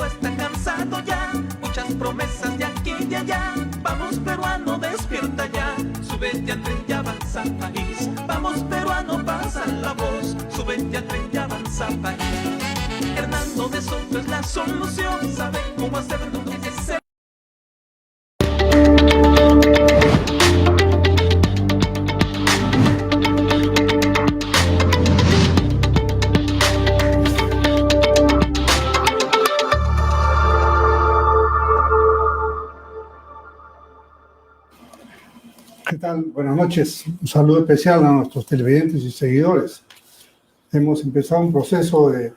está cansado ya, muchas promesas de aquí y allá. Vamos peruano, despierta ya, súbete al tren y avanza país. Vamos peruano, pasa la voz, súbete al tren y avanza país. Hernando de Soto es la solución, sabe cómo hacerlo, es el... ¿Qué tal? Buenas noches. Un saludo especial a nuestros televidentes y seguidores. Hemos empezado un proceso de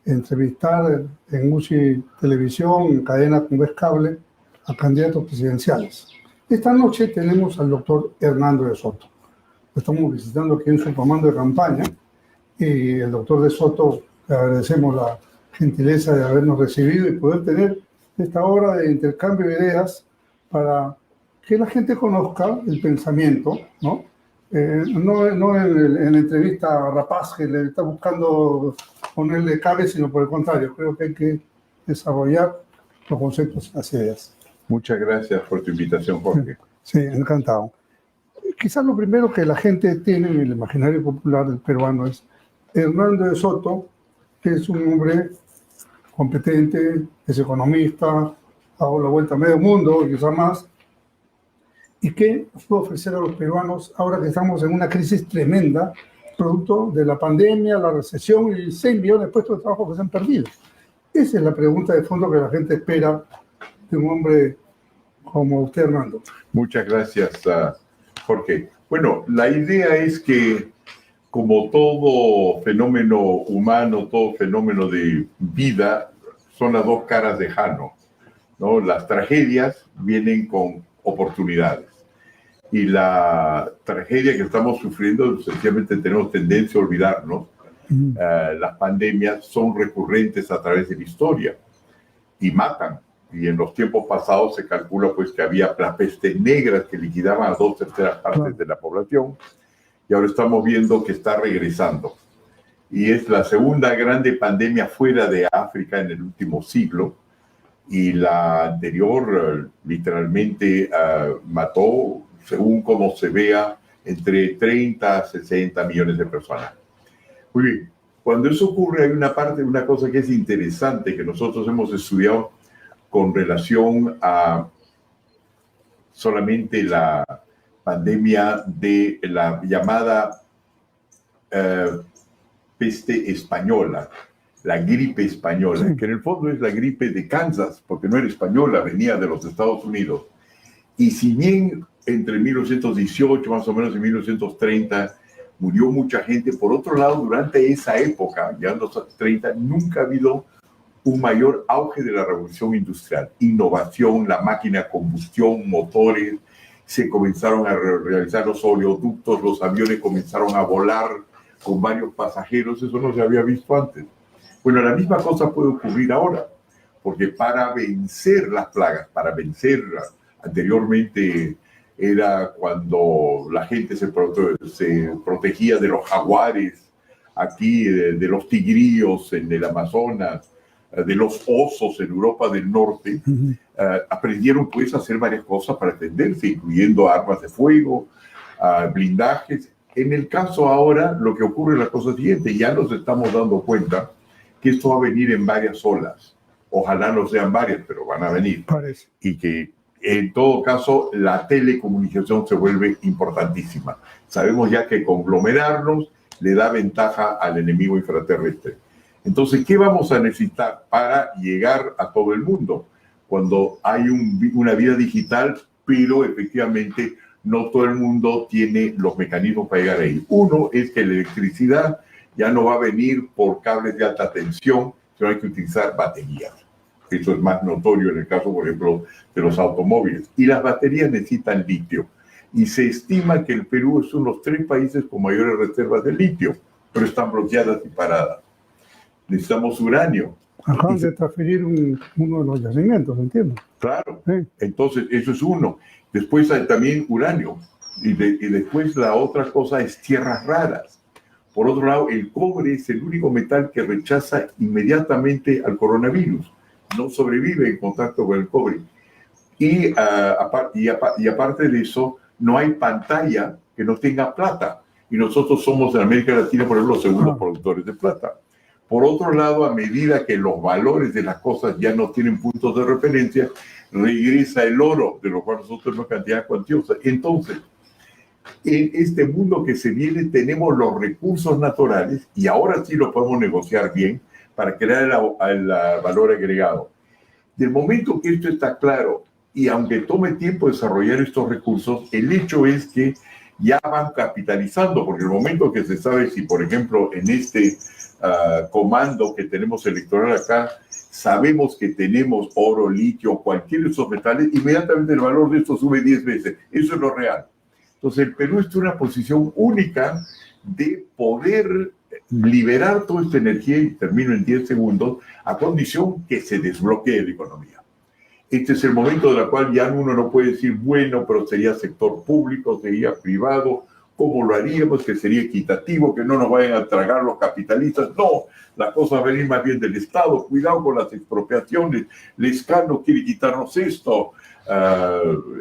entrevistar en UCI Televisión, en cadena con Vez Cable, a candidatos presidenciales. Esta noche tenemos al doctor Hernando de Soto. Lo estamos visitando aquí en su comando de campaña y el doctor de Soto, le agradecemos la gentileza de habernos recibido y poder tener esta hora de intercambio de ideas para que la gente conozca el pensamiento, ¿no? No en la entrevista rapaz que le está buscando ponerle cabe, sino por el contrario, creo que hay que desarrollar los conceptos y las ideas. Muchas gracias por tu invitación, Jorge. Sí, encantado. Quizás lo primero que la gente tiene en el imaginario popular del peruano es Hernando de Soto, que es un hombre competente, es economista, ha dado la vuelta a medio mundo, quizás más. ¿Y qué nos puede ofrecer a los peruanos ahora que estamos en una crisis tremenda, producto de la pandemia, la recesión y 6 millones de puestos de trabajo que se han perdido? Esa es la pregunta de fondo que la gente espera de un hombre como usted, Hernando. Muchas gracias, Jorge. Bueno, la idea es que, como todo fenómeno humano, todo fenómeno de vida, son las dos caras de Jano, ¿no? Las tragedias vienen con oportunidades. Y la tragedia que estamos sufriendo, sencillamente tenemos tendencia a olvidarnos. Las pandemias son recurrentes a través de la historia y matan. Y en los tiempos pasados se calcula pues que había la peste negra que liquidaban a 2/3 partes de la población. Y ahora estamos viendo que está regresando. Y es la segunda grande pandemia fuera de África en el último siglo. Y la anterior literalmente mató, según como se vea, entre 30 a 60 millones de personas. Muy bien, cuando eso ocurre hay una cosa que es interesante que nosotros hemos estudiado con relación a solamente la pandemia de la llamada peste española, la gripe española, sí, que en el fondo es la gripe de Kansas, porque no era española, venía de los Estados Unidos. Y si bien entre 1918 más o menos y 1930 murió mucha gente, por otro lado, durante esa época, ya en los 30, nunca ha habido un mayor auge de la revolución industrial. Innovación, la máquina a combustión, motores, se comenzaron a realizar los oleoductos, los aviones comenzaron a volar con varios pasajeros, eso no se había visto antes. Bueno, la misma cosa puede ocurrir ahora, porque para vencer las plagas, para vencerlas, anteriormente era cuando la gente se protegía de los jaguares, aquí de los tigrillos en el Amazonas, de los osos en Europa del Norte, aprendieron pues a hacer varias cosas para defenderse, incluyendo armas de fuego, blindajes. En el caso ahora, lo que ocurre es la cosa siguiente, ya nos estamos dando cuenta que esto va a venir en varias olas. Ojalá no sean varias, pero van a venir. Parece. Y que en todo caso la telecomunicación se vuelve importantísima. Sabemos ya que conglomerarnos le da ventaja al enemigo infraterrestre. Entonces, ¿qué vamos a necesitar para llegar a todo el mundo? Cuando hay una vida digital, pero efectivamente no todo el mundo tiene los mecanismos para llegar ahí. Uno es que la electricidad ya no va a venir por cables de alta tensión, sino hay que utilizar baterías. Eso es más notorio en el caso, por ejemplo, de los automóviles. Y las baterías necesitan litio. Y se estima que el Perú es uno de los 3 países con mayores reservas de litio, pero están bloqueadas y paradas. Necesitamos uranio. Acaban de transferir uno de los yacimientos, entiendo. Claro. Sí. Entonces, eso es uno. Después hay también uranio. Y después la otra cosa es tierras raras. Por otro lado, el cobre es el único metal que rechaza inmediatamente al coronavirus. no sobrevive en contacto con el cobre. Y aparte de eso, no hay pantalla que no tenga plata. Y nosotros somos en América Latina, por ejemplo, los segundos productores de plata. Por otro lado, a medida que los valores de las cosas ya no tienen puntos de referencia, regresa el oro, de lo cual nosotros tenemos cantidad cuantiosa. Entonces, en este mundo que se viene tenemos los recursos naturales y ahora sí lo podemos negociar bien para crear el valor agregado. Del momento que esto está claro, y aunque tome tiempo desarrollar estos recursos, el hecho es que ya van capitalizando, porque el momento que se sabe si, por ejemplo, en este comando que tenemos electoral acá, sabemos que tenemos oro, litio, cualquiera de esos metales, inmediatamente el valor de esto sube 10 veces. Eso es lo real. Entonces, el Perú está en una posición única de poder liberar toda esta energía, y termino en 10 segundos, a condición que se desbloquee la economía. Este es el momento del cual ya uno no puede decir, bueno, pero sería sector público, sería privado, ¿cómo lo haríamos? Que sería equitativo, que no nos vayan a tragar los capitalistas. No, la cosa va a venir más bien del Estado. Cuidado con las expropiaciones. Lescano quiere quitarnos esto.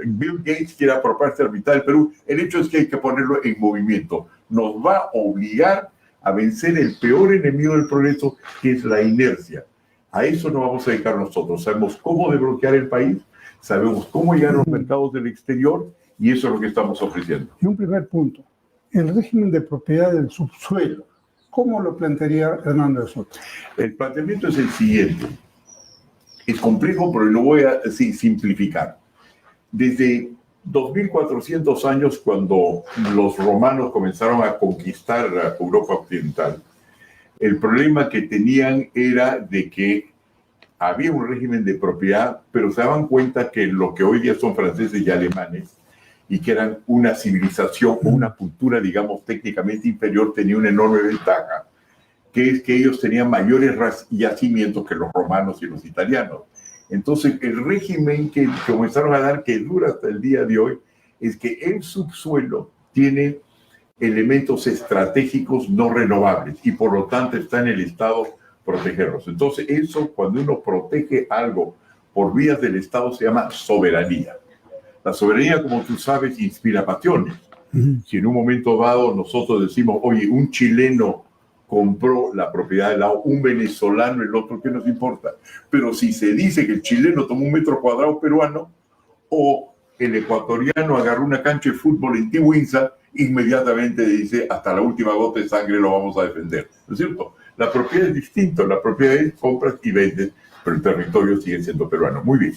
Bill Gates quiere apropiarse de la mitad del Perú. El hecho es que hay que ponerlo en movimiento. Nos va a obligar a vencer el peor enemigo del progreso, que es la inercia. A eso nos vamos a dedicar nosotros. Sabemos cómo desbloquear el país, sabemos cómo llegar a los mercados del exterior, y eso es lo que estamos ofreciendo. Y un primer punto, el régimen de propiedad del subsuelo, ¿cómo lo plantearía Hernando de Soto? El planteamiento es el siguiente. Es complejo, pero lo voy a simplificar. Desde 2400 años, cuando los romanos comenzaron a conquistar Europa Occidental, el problema que tenían era de que había un régimen de propiedad, pero se daban cuenta que lo que hoy día son franceses y alemanes, y que eran una civilización o una cultura, digamos, técnicamente inferior, tenía una enorme ventaja, que es que ellos tenían mayores yacimientos que los romanos y los italianos. Entonces, el régimen que comenzaron a dar, que dura hasta el día de hoy, es que el subsuelo tiene elementos estratégicos no renovables y por lo tanto está en el Estado protegerlos. Entonces, eso, cuando uno protege algo por vías del Estado, se llama soberanía. La soberanía, como tú sabes, inspira pasiones. Si en un momento dado nosotros decimos, oye, un chileno compró la propiedad del lado, un venezolano, el otro, ¿qué nos importa? Pero si se dice que el chileno tomó un metro cuadrado peruano o el ecuatoriano agarró una cancha de fútbol en Tiwinza, inmediatamente dice, hasta la última gota de sangre lo vamos a defender. ¿No es cierto? La propiedad es distinta, la propiedad es compras y vendes, pero el territorio sigue siendo peruano. Muy bien.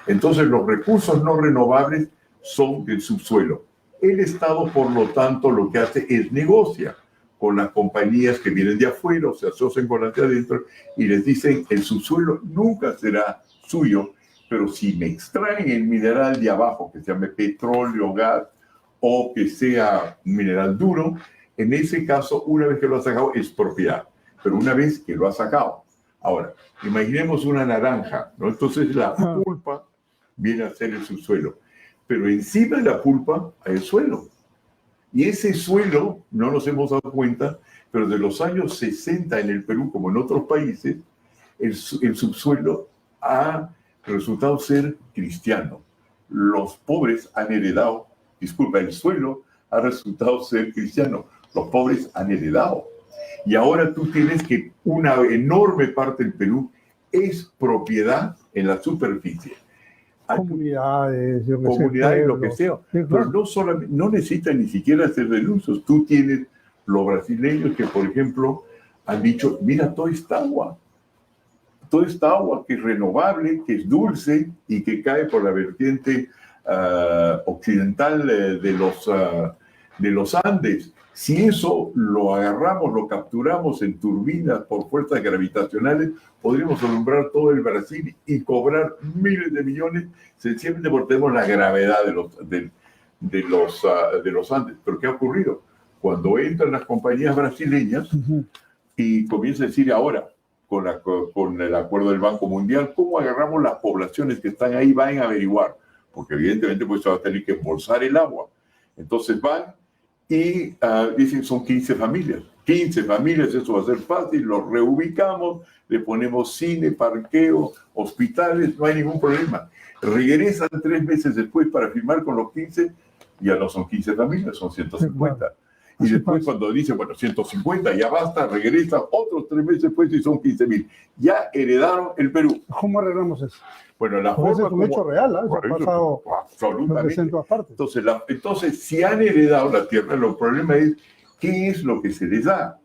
Entonces, los recursos no renovables son del subsuelo. El Estado, por lo tanto, lo que hace es negocia con las compañías que vienen de afuera o se asocian con las de adentro y les dicen, el subsuelo nunca será suyo, pero si me extraen el mineral de abajo, que se llame petróleo, gas, o que sea un mineral duro, en ese caso, una vez que lo ha sacado, es propiedad. Pero una vez que lo ha sacado. Ahora, imaginemos una naranja, ¿no? Entonces la pulpa viene a ser el subsuelo. Pero encima de la pulpa hay el suelo. Y ese suelo, no nos hemos dado cuenta, pero de los años 60 en el Perú, como en otros países, el subsuelo ha resultado ser cristiano. Los pobres han heredado, el suelo ha resultado ser cristiano. Los pobres han heredado. Y ahora tú tienes que una enorme parte del Perú es propiedad en la superficie. Comunidades, lo que sea. Pero no necesitan ni siquiera hacer denuncios. Tú tienes los brasileños que, por ejemplo, han dicho, mira, toda esta agua que es renovable, que es dulce y que cae por la vertiente occidental de los Andes. Si eso lo agarramos, lo capturamos en turbinas por fuerzas gravitacionales, podríamos alumbrar todo el Brasil y cobrar miles de millones sencillamente porque tenemos la gravedad de los Andes. Pero ¿qué ha ocurrido? Cuando entran las compañías brasileñas y comienza a decir ahora, con el acuerdo del Banco Mundial, ¿cómo agarramos las poblaciones que están ahí? Van a averiguar, porque evidentemente pues se va a tener que embolsar el agua. Entonces van y dicen son 15 familias. 15 familias, eso va a ser fácil, los reubicamos, le ponemos cine, parqueo, hospitales, no hay ningún problema. Regresan 3 meses después para firmar con los 15, ya no son 15 familias, son 150. Y después cuando dicen, bueno, 150, ya basta, regresan otros 3 meses después y son 15.000. Ya heredaron el Perú. ¿Cómo arreglamos eso? Bueno, la Pues forma es un hecho real, ¿eh? Eso ha pasado absolutamente. en todas partes. Entonces, si han heredado la tierra, el problema es qué es lo que se les da.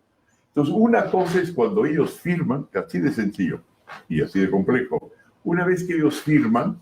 Entonces, una cosa es cuando ellos firman, así de sencillo y así de complejo. Una vez que ellos firman,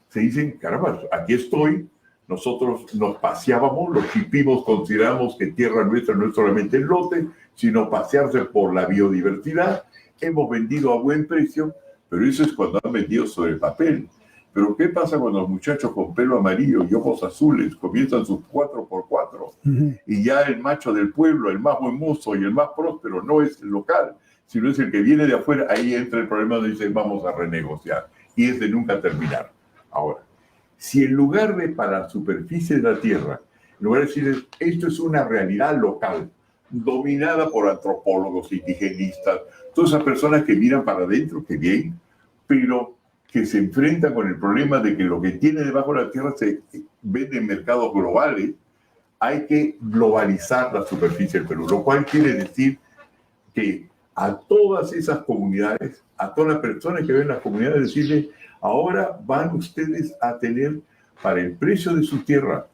se dicen, caramba, aquí estoy. Nosotros nos paseábamos, los chipimos, consideramos que tierra nuestra no es solamente el lote, sino pasearse por la biodiversidad. Hemos vendido a buen precio, pero eso es cuando han vendido sobre el papel. Pero ¿qué pasa cuando los muchachos con pelo amarillo y ojos azules comienzan sus 4x4? Y ya el macho del pueblo, el más buen mozo y el más próspero no es el local, sino es el que viene de afuera. Ahí entra el problema donde dicen vamos a renegociar. Y es de nunca terminar. Ahora, si en lugar de para la superficie de la tierra, en lugar de decirles esto es una realidad local, dominada por antropólogos, indigenistas, todas esas personas que miran para adentro, que bien, pero que se enfrentan con el problema de que lo que tiene debajo de la tierra se vende en mercados globales, hay que globalizar la superficie del Perú, lo cual quiere decir que a todas esas comunidades, a todas las personas que ven las comunidades, decirles, ahora van ustedes a tener para el precio de su tierra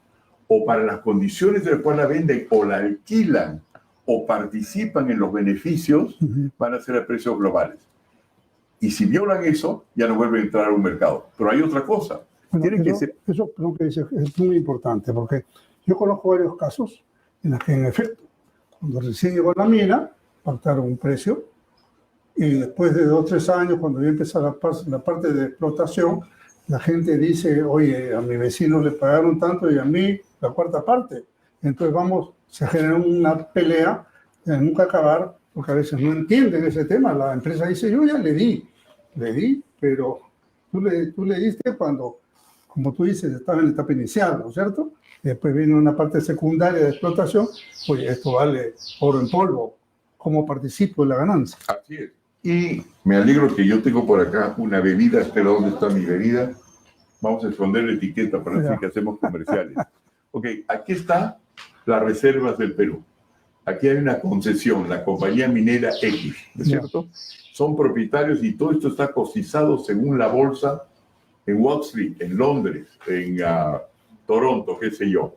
o para las condiciones de las cuales la venden o la alquilan o participan en los beneficios, van a ser a precios globales. Y si violan eso, ya no vuelven a entrar a un mercado. Pero hay otra cosa. Bueno, eso lo que dice es muy importante, porque yo conozco varios casos en los que, en efecto, cuando recién llegó la mina, pactaron un precio, y después de 2 o 3 años, cuando ya empieza la parte de explotación, la gente dice, oye, a mi vecino le pagaron tanto y a mí la 4ª parte. Entonces se genera una pelea de nunca acabar, porque a veces no entienden ese tema. La empresa dice, yo ya le di, pero tú le diste cuando, como tú dices, estaba en la etapa inicial, ¿no es cierto? Y después viene una parte secundaria de explotación, oye, esto vale oro en polvo, ¿cómo participo en la ganancia? Así es. Y me alegro que yo tengo por acá una bebida. Espera, ¿dónde está mi bebida? Vamos a esconder la etiqueta para decir que hacemos comerciales. Ok, aquí está las reservas del Perú. Aquí hay una concesión, la compañía minera X, ¿no es cierto? Son propietarios y todo esto está cotizado según la bolsa en Wall Street, en Londres, en Toronto, qué sé yo.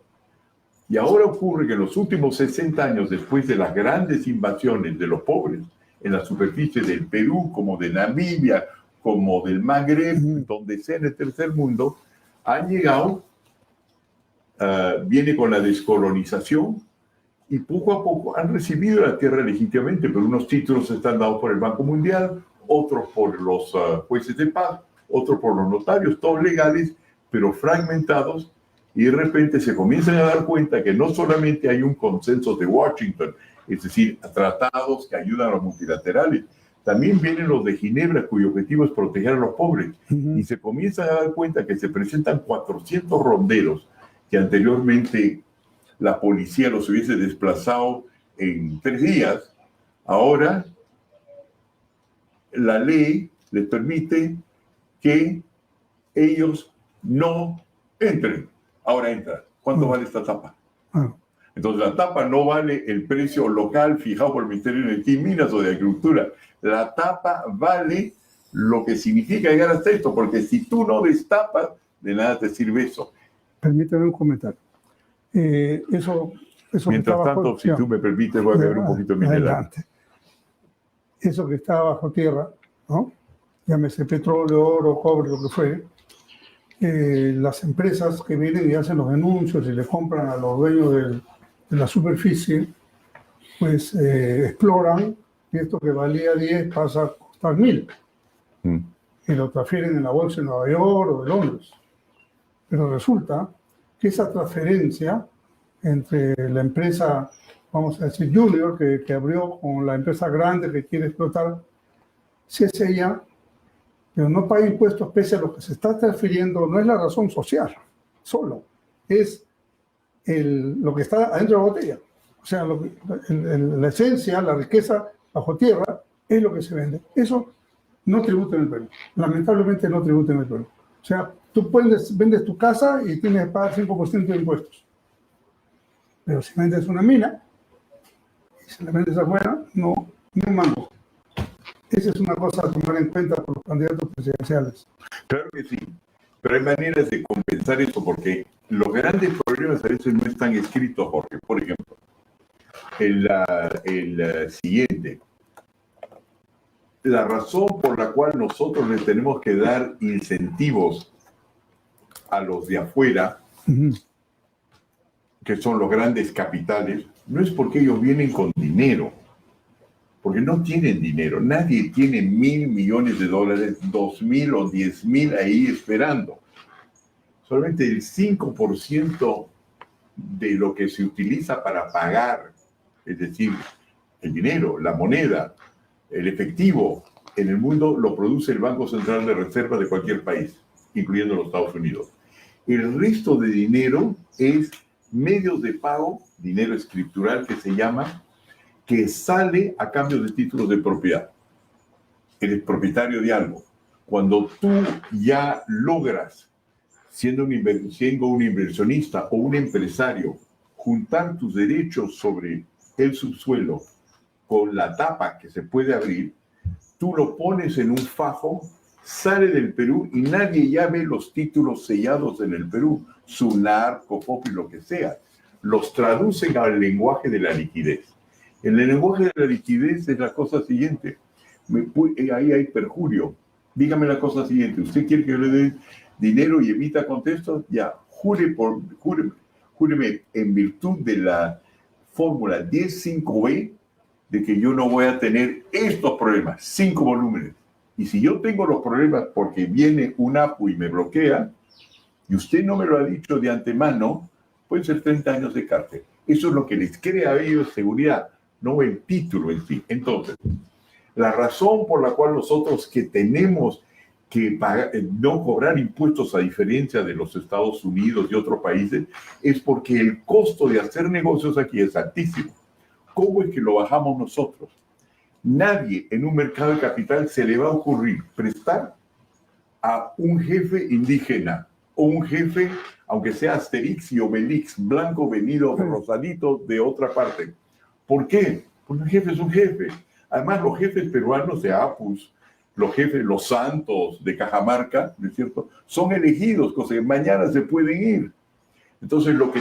Y ahora ocurre que en los últimos 60 años, después de las grandes invasiones de los pobres en la superficie del Perú, como de Namibia, como del Magreb, donde sea en el tercer mundo, han llegado, viene con la descolonización, y poco a poco han recibido la tierra legítimamente, pero unos títulos están dados por el Banco Mundial, otros por los jueces de paz, otros por los notarios, todos legales, pero fragmentados, y de repente se comienzan a dar cuenta que no solamente hay un consenso de Washington, es decir, tratados que ayudan a los multilaterales, también vienen los de Ginebra, cuyo objetivo es proteger a los pobres, y se comienzan a dar cuenta que se presentan 400 ronderos que anteriormente la policía los hubiese desplazado en 3 días. Ahora la ley les permite que ellos no entren. Ahora entran. ¿Cuánto vale esta tapa? Entonces la tapa no vale el precio local fijado por el Ministerio de Energía y Minas o de Agricultura. La tapa vale lo que significa llegar hasta esto, porque si tú no destapas, de nada te sirve eso. Permíteme un comentario. Eso Mientras tanto, si tú me permites, voy a beber un poquito de mi adelante. Eso que está bajo tierra, ¿no? Llámese petróleo, oro, cobre, lo que fue, las empresas que vienen y hacen los anuncios y le compran a los dueños de la superficie, pues exploran, y esto que valía 10 pasa a costar 1.000. Y lo transfieren en la bolsa de Nueva York o de Londres. Pero resulta que esa transferencia entre la empresa, vamos a decir, Junior, que abrió con la empresa grande que quiere explotar, se hace ella, pero no paga impuestos pese a lo que se está transfiriendo, no es la razón social, solo, es lo que está adentro de la botella. O O sea, la esencia, la riqueza bajo tierra es lo que se vende. Eso no tributa en el Perú. Lamentablemente no tributa en el Perú. O sea, tú vendes tu casa y tienes que pagar 5% de impuestos. Pero si vendes una mina, y si la vendes afuera, no, ni un mango. Esa es una cosa a tomar en cuenta por los candidatos presidenciales. Claro que sí, pero hay maneras de compensar esto porque los grandes problemas a veces no están escritos, Jorge. Por ejemplo, el siguiente. La razón por la cual nosotros les tenemos que dar incentivos a los de afuera, que son los grandes capitales, no es porque ellos vienen con dinero, porque no tienen dinero. Nadie tiene $1.000 millones, 2.000 o 10.000 ahí esperando. Solamente el 5% de lo que se utiliza para pagar, es decir, el dinero, la moneda, el efectivo, en el mundo lo produce el Banco Central de Reserva de cualquier país, incluyendo los Estados Unidos. El resto de dinero es medios de pago, dinero escritural que se llama, que sale a cambio de títulos de propiedad. Eres propietario de algo. Cuando tú ya logras, siendo un inversionista o un empresario, juntar tus derechos sobre el subsuelo con la tapa que se puede abrir, tú lo pones en un fajo, sale del Perú y nadie ya ve los títulos sellados en el Perú, SUNAR, COFOPI, lo que sea. Los traducen al lenguaje de la liquidez. En el lenguaje de la liquidez es la cosa siguiente. Ahí hay perjurio. Dígame la cosa siguiente. ¿Usted quiere que yo le dé dinero y emita contextos? Ya, júreme en virtud de la fórmula 105B de que yo no voy a tener estos problemas, 5 volúmenes. Y si yo tengo los problemas porque viene un APU y me bloquea, y usted no me lo ha dicho de antemano, pueden ser 30 años de cárcel. Eso es lo que les crea a ellos seguridad, no el título en sí. Entonces, la razón por la cual nosotros que tenemos que no cobrar impuestos a diferencia de los Estados Unidos y otros países es porque el costo de hacer negocios aquí es altísimo. ¿Cómo es que lo bajamos nosotros? Nadie en un mercado de capital se le va a ocurrir prestar a un jefe indígena o un jefe, aunque sea Asterix y Obelix, blanco venido rosadito de otra parte. ¿Por qué? Porque el jefe es un jefe. Además, los jefes peruanos de APUS, los jefes, los santos de Cajamarca, ¿no es cierto?, son elegidos, cosa que mañana se pueden ir. Entonces, lo que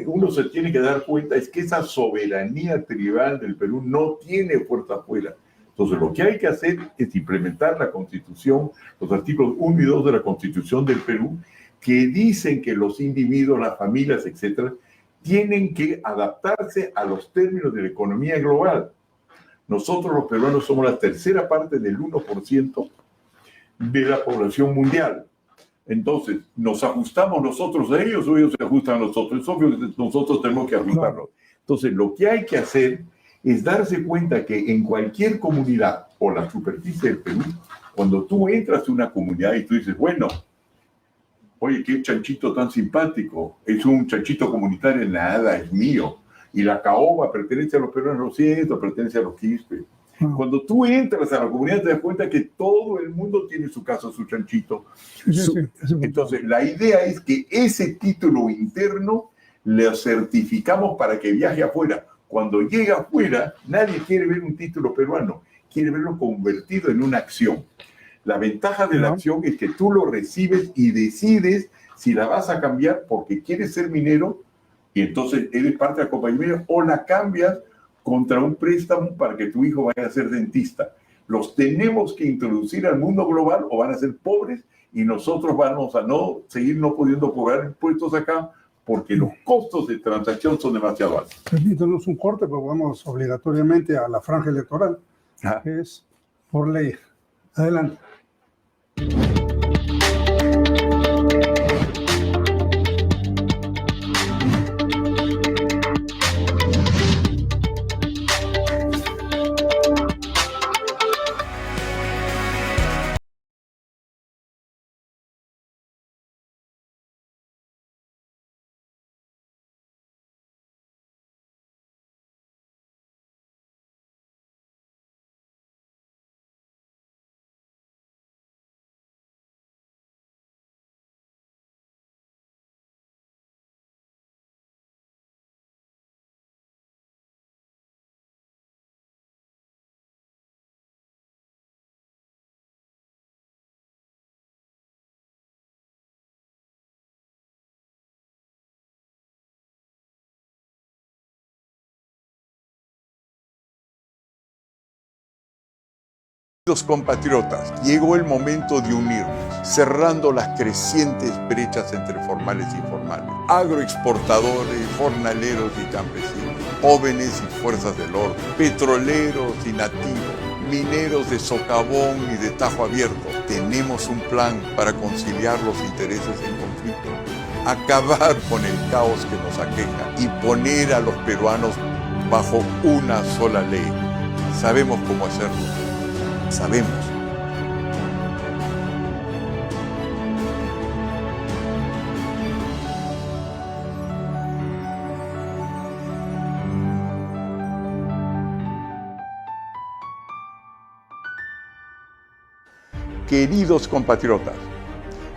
uno se tiene que dar cuenta es que esa soberanía tribal del Perú no tiene fuerza afuera. Entonces, lo que hay que hacer es implementar la Constitución, los artículos 1 y 2 de la Constitución del Perú, que dicen que los individuos, las familias, etcétera, tienen que adaptarse a los términos de la economía global. Nosotros los peruanos somos la tercera parte del 1% de la población mundial. Entonces, ¿nos ajustamos nosotros a ellos o ellos se ajustan a nosotros? Es obvio que nosotros tenemos que ajustarnos. Entonces, lo que hay que hacer es darse cuenta que en cualquier comunidad o la superficie del Perú, cuando tú entras a una comunidad y tú dices, bueno, oye, qué chanchito tan simpático, es un chanchito comunitario, nada, es mío. Y la caoba pertenece a los peruanos, lo siento, pertenece a los quispe. Cuando tú entras a la comunidad te das cuenta que todo el mundo tiene su casa, su chanchito. Entonces, la idea es que ese título interno le certificamos para que viaje afuera. Cuando llega afuera, nadie quiere ver un título peruano, quiere verlo convertido en una acción. La ventaja de la acción es que tú lo recibes y decides si la vas a cambiar porque quieres ser minero y entonces eres parte de la compañía minera, o la cambias contra un préstamo para que tu hijo vaya a ser dentista. Los tenemos que introducir al mundo global o van a ser pobres y nosotros vamos a seguir no pudiendo cobrar impuestos acá porque los costos de transacción son demasiado altos. Permítanos un corte, porque vamos obligatoriamente a la franja electoral, que es por ley. Adelante. Los compatriotas, llegó el momento de unirnos, cerrando las crecientes brechas entre formales e informales, agroexportadores, jornaleros y campesinos, jóvenes y fuerzas del orden, petroleros y nativos, mineros de socavón y de tajo abierto. Tenemos un plan para conciliar los intereses en conflicto, acabar con el caos que nos aqueja y poner a los peruanos bajo una sola ley. Sabemos cómo hacerlo. Sabemos. Queridos compatriotas,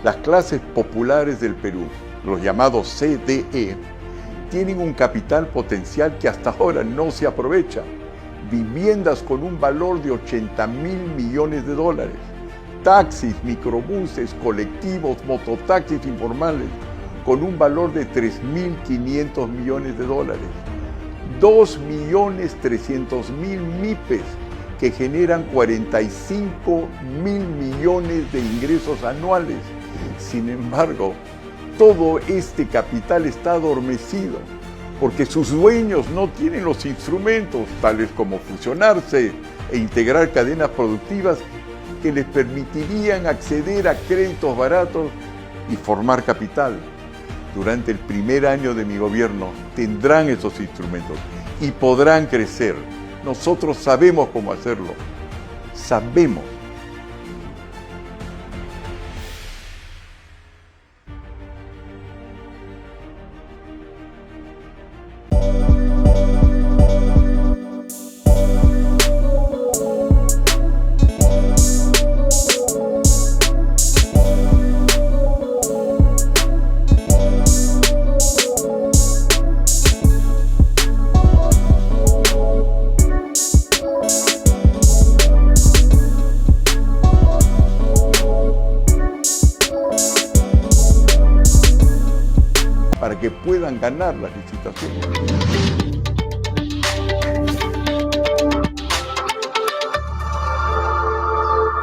las clases populares del Perú, los llamados CDE, tienen un capital potencial que hasta ahora no se aprovecha. Viviendas con un valor de 80.000 millones de dólares, taxis, microbuses, colectivos, mototaxis informales con un valor de 3.500 millones de dólares, 2.300.000 MIPES que generan 45.000 millones de ingresos anuales. Sin embargo, todo este capital está adormecido, porque sus dueños no tienen los instrumentos, tales como fusionarse e integrar cadenas productivas que les permitirían acceder a créditos baratos y formar capital. Durante el primer año de mi gobierno tendrán esos instrumentos y podrán crecer. Nosotros sabemos cómo hacerlo. Sabemos. Para que puedan ganar las licitaciones.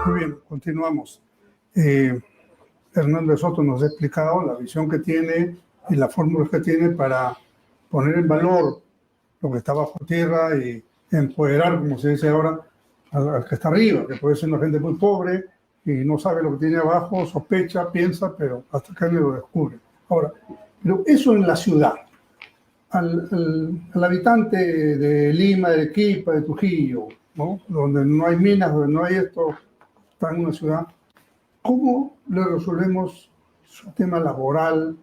Muy bien, continuamos. Hernando de Soto nos ha explicado la visión que tiene y las fórmulas que tiene para poner en valor lo que está bajo tierra y empoderar, como se dice ahora, al que está arriba, que puede ser una gente muy pobre y no sabe lo que tiene abajo, sospecha, piensa, pero hasta que lo descubre. Ahora, pero eso en la ciudad, al habitante de Lima, de Arequipa, de Trujillo, ¿no? Donde no hay minas, donde no hay esto, está en una ciudad, ¿cómo le resolvemos su tema laboral?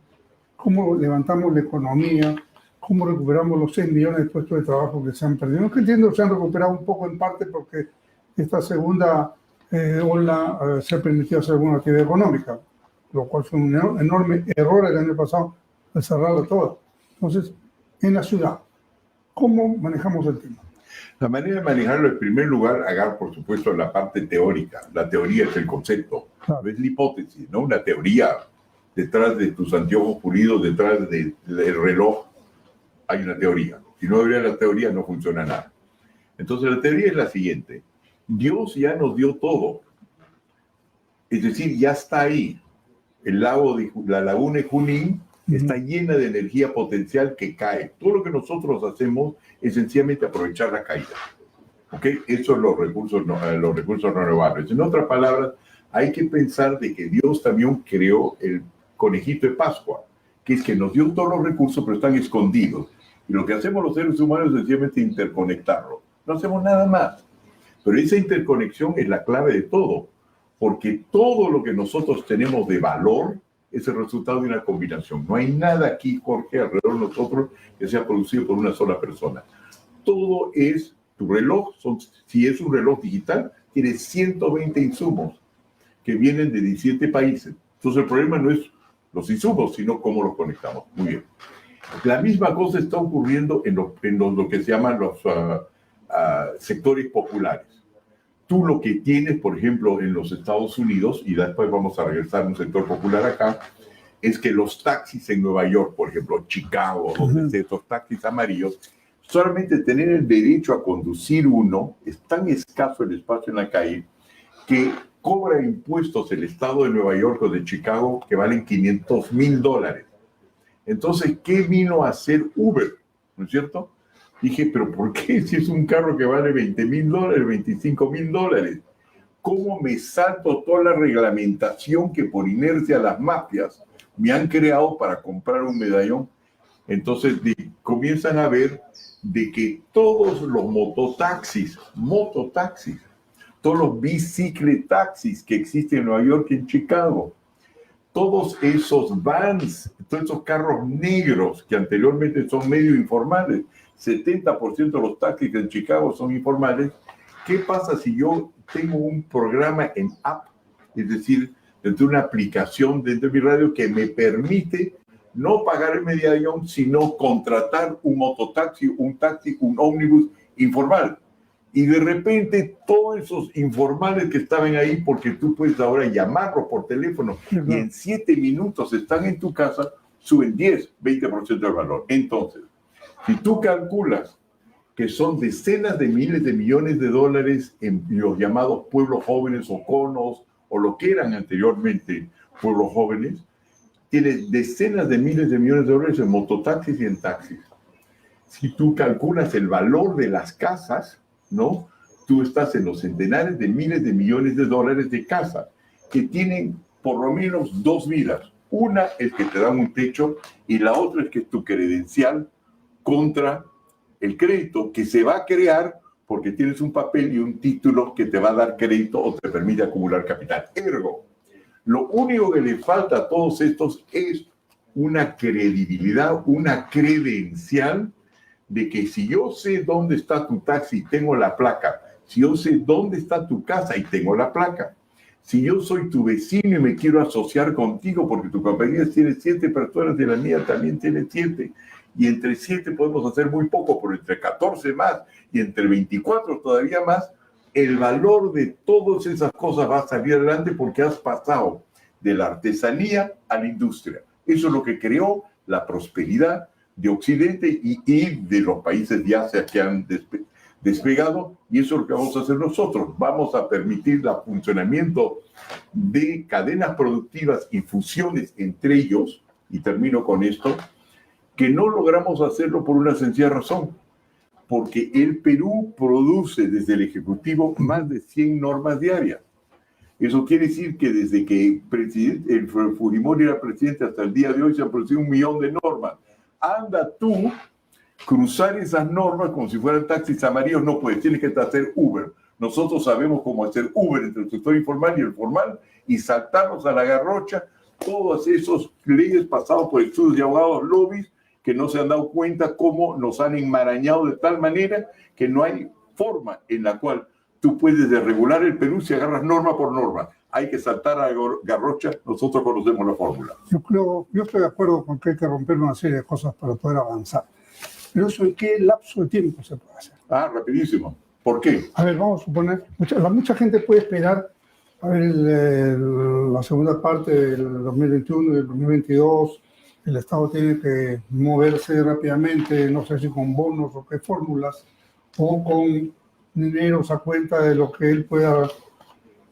¿Cómo levantamos la economía? ¿Cómo recuperamos los 6 millones de puestos de trabajo que se han perdido? No, que entiendo que se han recuperado un poco en parte porque esta segunda ola se ha permitido hacer alguna actividad económica, lo cual fue un enorme error el año pasado al cerrarlo todo. Entonces, en la ciudad, ¿cómo manejamos el tema? La manera de manejarlo, en primer lugar, agarrar, por supuesto, la parte teórica. La teoría es el concepto, claro. Es la hipótesis, ¿no? Una teoría. Detrás de tus anteojos pulidos, detrás del reloj, hay una teoría. Si no hubiera la teoría, no funciona nada. Entonces, la teoría es la siguiente. Dios ya nos dio todo. Es decir, ya está ahí. El lago de la laguna de Junín está llena de energía potencial que cae. Todo lo que nosotros hacemos es sencillamente aprovechar la caída. ¿Ok? Eso es los recursos renovables. En otras palabras, hay que pensar de que Dios también creó el conejito de Pascua, que es que nos dio todos los recursos, pero están escondidos. Y lo que hacemos los seres humanos es sencillamente interconectarlos. No hacemos nada más. Pero esa interconexión es la clave de todo, porque todo lo que nosotros tenemos de valor es el resultado de una combinación. No hay nada aquí, Jorge, alrededor de nosotros que sea producido por una sola persona. Todo es tu reloj. Si es un reloj digital, tiene 120 insumos que vienen de 17 países. Entonces el problema no es los insumos, sino cómo los conectamos. Muy bien. La misma cosa está ocurriendo en lo que se llaman los sectores populares. Tú lo que tienes, por ejemplo, en los Estados Unidos, y después vamos a regresar a un sector popular acá, es que los taxis en Nueva York, por ejemplo, Chicago, donde están estos taxis amarillos, solamente tener el derecho a conducir uno, es tan escaso el espacio en la calle, que cobra impuestos el estado de Nueva York o de Chicago que valen $500,000. Entonces, ¿qué vino a hacer Uber? ¿No es cierto? Dije, pero ¿por qué si es un carro que vale $20,000, $25,000? ¿Cómo me salto toda la reglamentación que por inercia las mafias me han creado para comprar un medallón? Entonces comienzan a ver de que todos los mototaxis, todos los bicicletaxis que existen en Nueva York y en Chicago, todos esos vans, todos esos carros negros que anteriormente son medio informales, 70% de los taxis en Chicago son informales. ¿Qué pasa si yo tengo un programa en app, es decir, dentro de una aplicación dentro de mi radio que me permite no pagar el medallón, sino contratar un mototaxi, un taxi, un ómnibus informal? Y de repente todos esos informales que estaban ahí, porque tú puedes ahora llamarlos por teléfono y en 7 minutos están en tu casa, suben 10, 20% del valor. Entonces, si tú calculas que son decenas de miles de millones de dólares en los llamados pueblos jóvenes o conos, o lo que eran anteriormente pueblos jóvenes, tienes decenas de miles de millones de dólares en mototaxis y en taxis. Si tú calculas el valor de las casas, ¿no? Tú estás en los centenares de miles de millones de dólares de casas que tienen por lo menos 2 vidas. Una es que te dan un techo y la otra es que es tu credencial contra el crédito que se va a crear porque tienes un papel y un título que te va a dar crédito o te permite acumular capital. Ergo, lo único que le falta a todos estos es una credibilidad, una credencial de que si yo sé dónde está tu taxi y tengo la placa, si yo sé dónde está tu casa y tengo la placa, si yo soy tu vecino y me quiero asociar contigo porque tu compañía tiene 7 personas y la mía también tiene 7, y entre 7 podemos hacer muy poco, pero entre 14 más y entre 24 todavía más, el valor de todas esas cosas va a salir adelante porque has pasado de la artesanía a la industria. Eso es lo que creó la prosperidad de Occidente y de los países de Asia que han despegado, y eso es lo que vamos a hacer nosotros. Vamos a permitir el funcionamiento de cadenas productivas y fusiones entre ellos, y termino con esto, que no logramos hacerlo por una sencilla razón, porque el Perú produce desde el Ejecutivo más de 100 normas diarias. Eso quiere decir que desde que el Fujimori era presidente hasta el día de hoy se han producido 1 millón de normas. Anda tú, cruzar esas normas como si fueran taxis amarillos, no puedes, tienes que hacer Uber. Nosotros sabemos cómo hacer Uber entre el sector informal y el formal y saltarnos a la garrocha todas esas leyes pasadas por estudios de abogados, lobbies, que no se han dado cuenta cómo nos han enmarañado de tal manera que no hay forma en la cual tú puedes desregular el Perú si agarras norma por norma. Hay que saltar a la garrocha, nosotros conocemos la fórmula. Yo estoy de acuerdo con que hay que romper una serie de cosas para poder avanzar. Pero eso, ¿en qué lapso de tiempo se puede hacer? Rapidísimo. ¿Por qué? A ver, vamos a suponer, mucha gente puede esperar a ver la segunda parte del 2021 y del 2022. El Estado tiene que moverse rápidamente, no sé si con bonos o qué fórmulas, o con dineros a cuenta de lo que él pueda,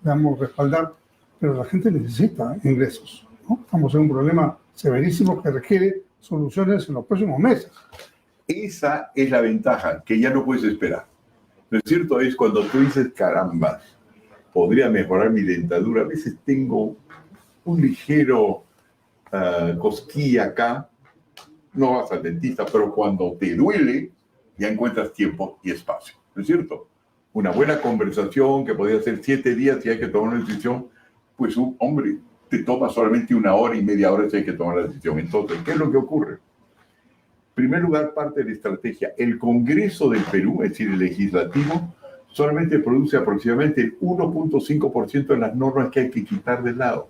digamos, respaldar. Pero la gente necesita ingresos, ¿no? Estamos en un problema severísimo que requiere soluciones en los próximos meses. Esa es la ventaja, que ya no puedes esperar. ¿No es cierto? Es cuando tú dices, caramba, podría mejorar mi dentadura. A veces tengo un ligero cosquilla acá, no vas al dentista, pero cuando te duele, ya encuentras tiempo y espacio. ¿No es cierto? Una buena conversación que podría ser 7 días y hay que tomar una decisión, pues hombre, te toma solamente 1 hora y media hora si hay que tomar la decisión. Entonces, ¿qué es lo que ocurre? En primer lugar, parte de la estrategia. El Congreso del Perú, es decir, el legislativo, solamente produce aproximadamente el 1.5% de las normas que hay que quitar del lado.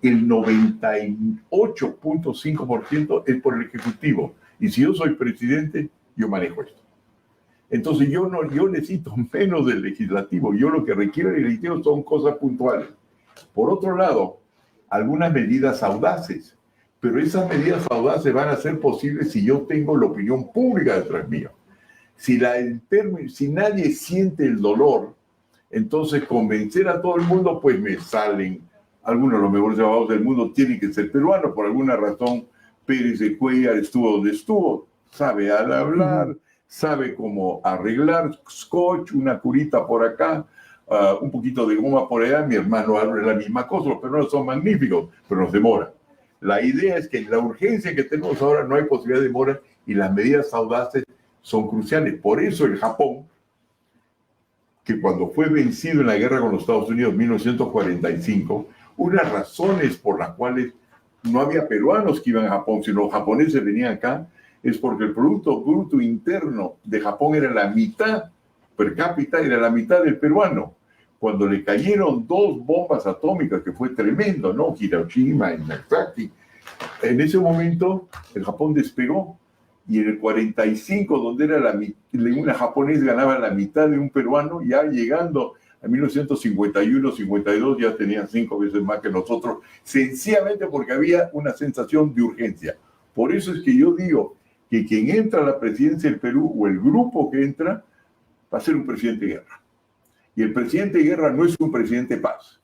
El 98.5% es por el Ejecutivo. Y si yo soy presidente, yo manejo esto. Entonces yo necesito menos del legislativo. Yo lo que requiere el legislativo son cosas puntuales. Por otro lado, algunas medidas audaces. Pero esas medidas audaces van a ser posibles si yo tengo la opinión pública detrás mío. Si nadie siente el dolor Entonces, convencer a todo el mundo, pues me salen algunos de los mejores abogados del mundo, tienen que ser peruanos. Por alguna razón, Pérez de Cuellar estuvo donde estuvo. Sabe al hablar, sabe cómo arreglar scotch, una curita por acá, un poquito de goma por allá. Mi hermano habla la misma cosa. Los peruanos son magníficos, pero nos demora. La idea es que en la urgencia que tenemos ahora no hay posibilidad de demora y las medidas audaces son cruciales. Por eso el Japón, que cuando fue vencido en la guerra con los Estados Unidos en 1945, unas razones por las cuales no había peruanos que iban a Japón, sino los japoneses venían acá, es porque el Producto Bruto Interno de Japón era la mitad, per cápita, era la mitad del peruano. Cuando le cayeron 2 bombas atómicas, que fue tremendo, ¿no? Hiroshima y Nagasaki, en ese momento el Japón despegó. Y en el 45, donde era una japonés ganaba la mitad de un peruano, ya llegando a 1951, 52, ya tenían 5 veces más que nosotros, sencillamente porque había una sensación de urgencia. Por eso es que yo digo que quien entra a la presidencia del Perú, o el grupo que entra, va a ser un presidente de guerra. Y el presidente de guerra no es un presidente de paz.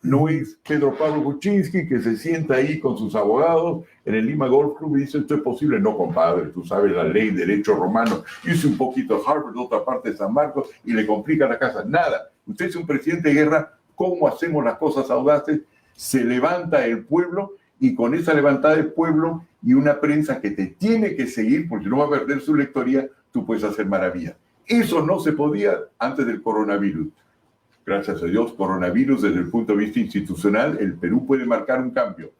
No es Pedro Pablo Kuczynski que se sienta ahí con sus abogados en el Lima Golf Club y dice, esto es posible. No, compadre, tú sabes la ley, derecho romano. Hice un poquito de Harvard, otra parte de San Marcos y le complica la casa. Nada. Usted es un presidente de guerra. ¿Cómo hacemos las cosas audaces? Se levanta el pueblo y con esa levantada del pueblo y una prensa que te tiene que seguir porque no va a perder su lectoría, tú puedes hacer maravillas. Eso no se podía antes del coronavirus. Gracias a Dios, coronavirus, desde el punto de vista institucional, el Perú puede marcar un cambio.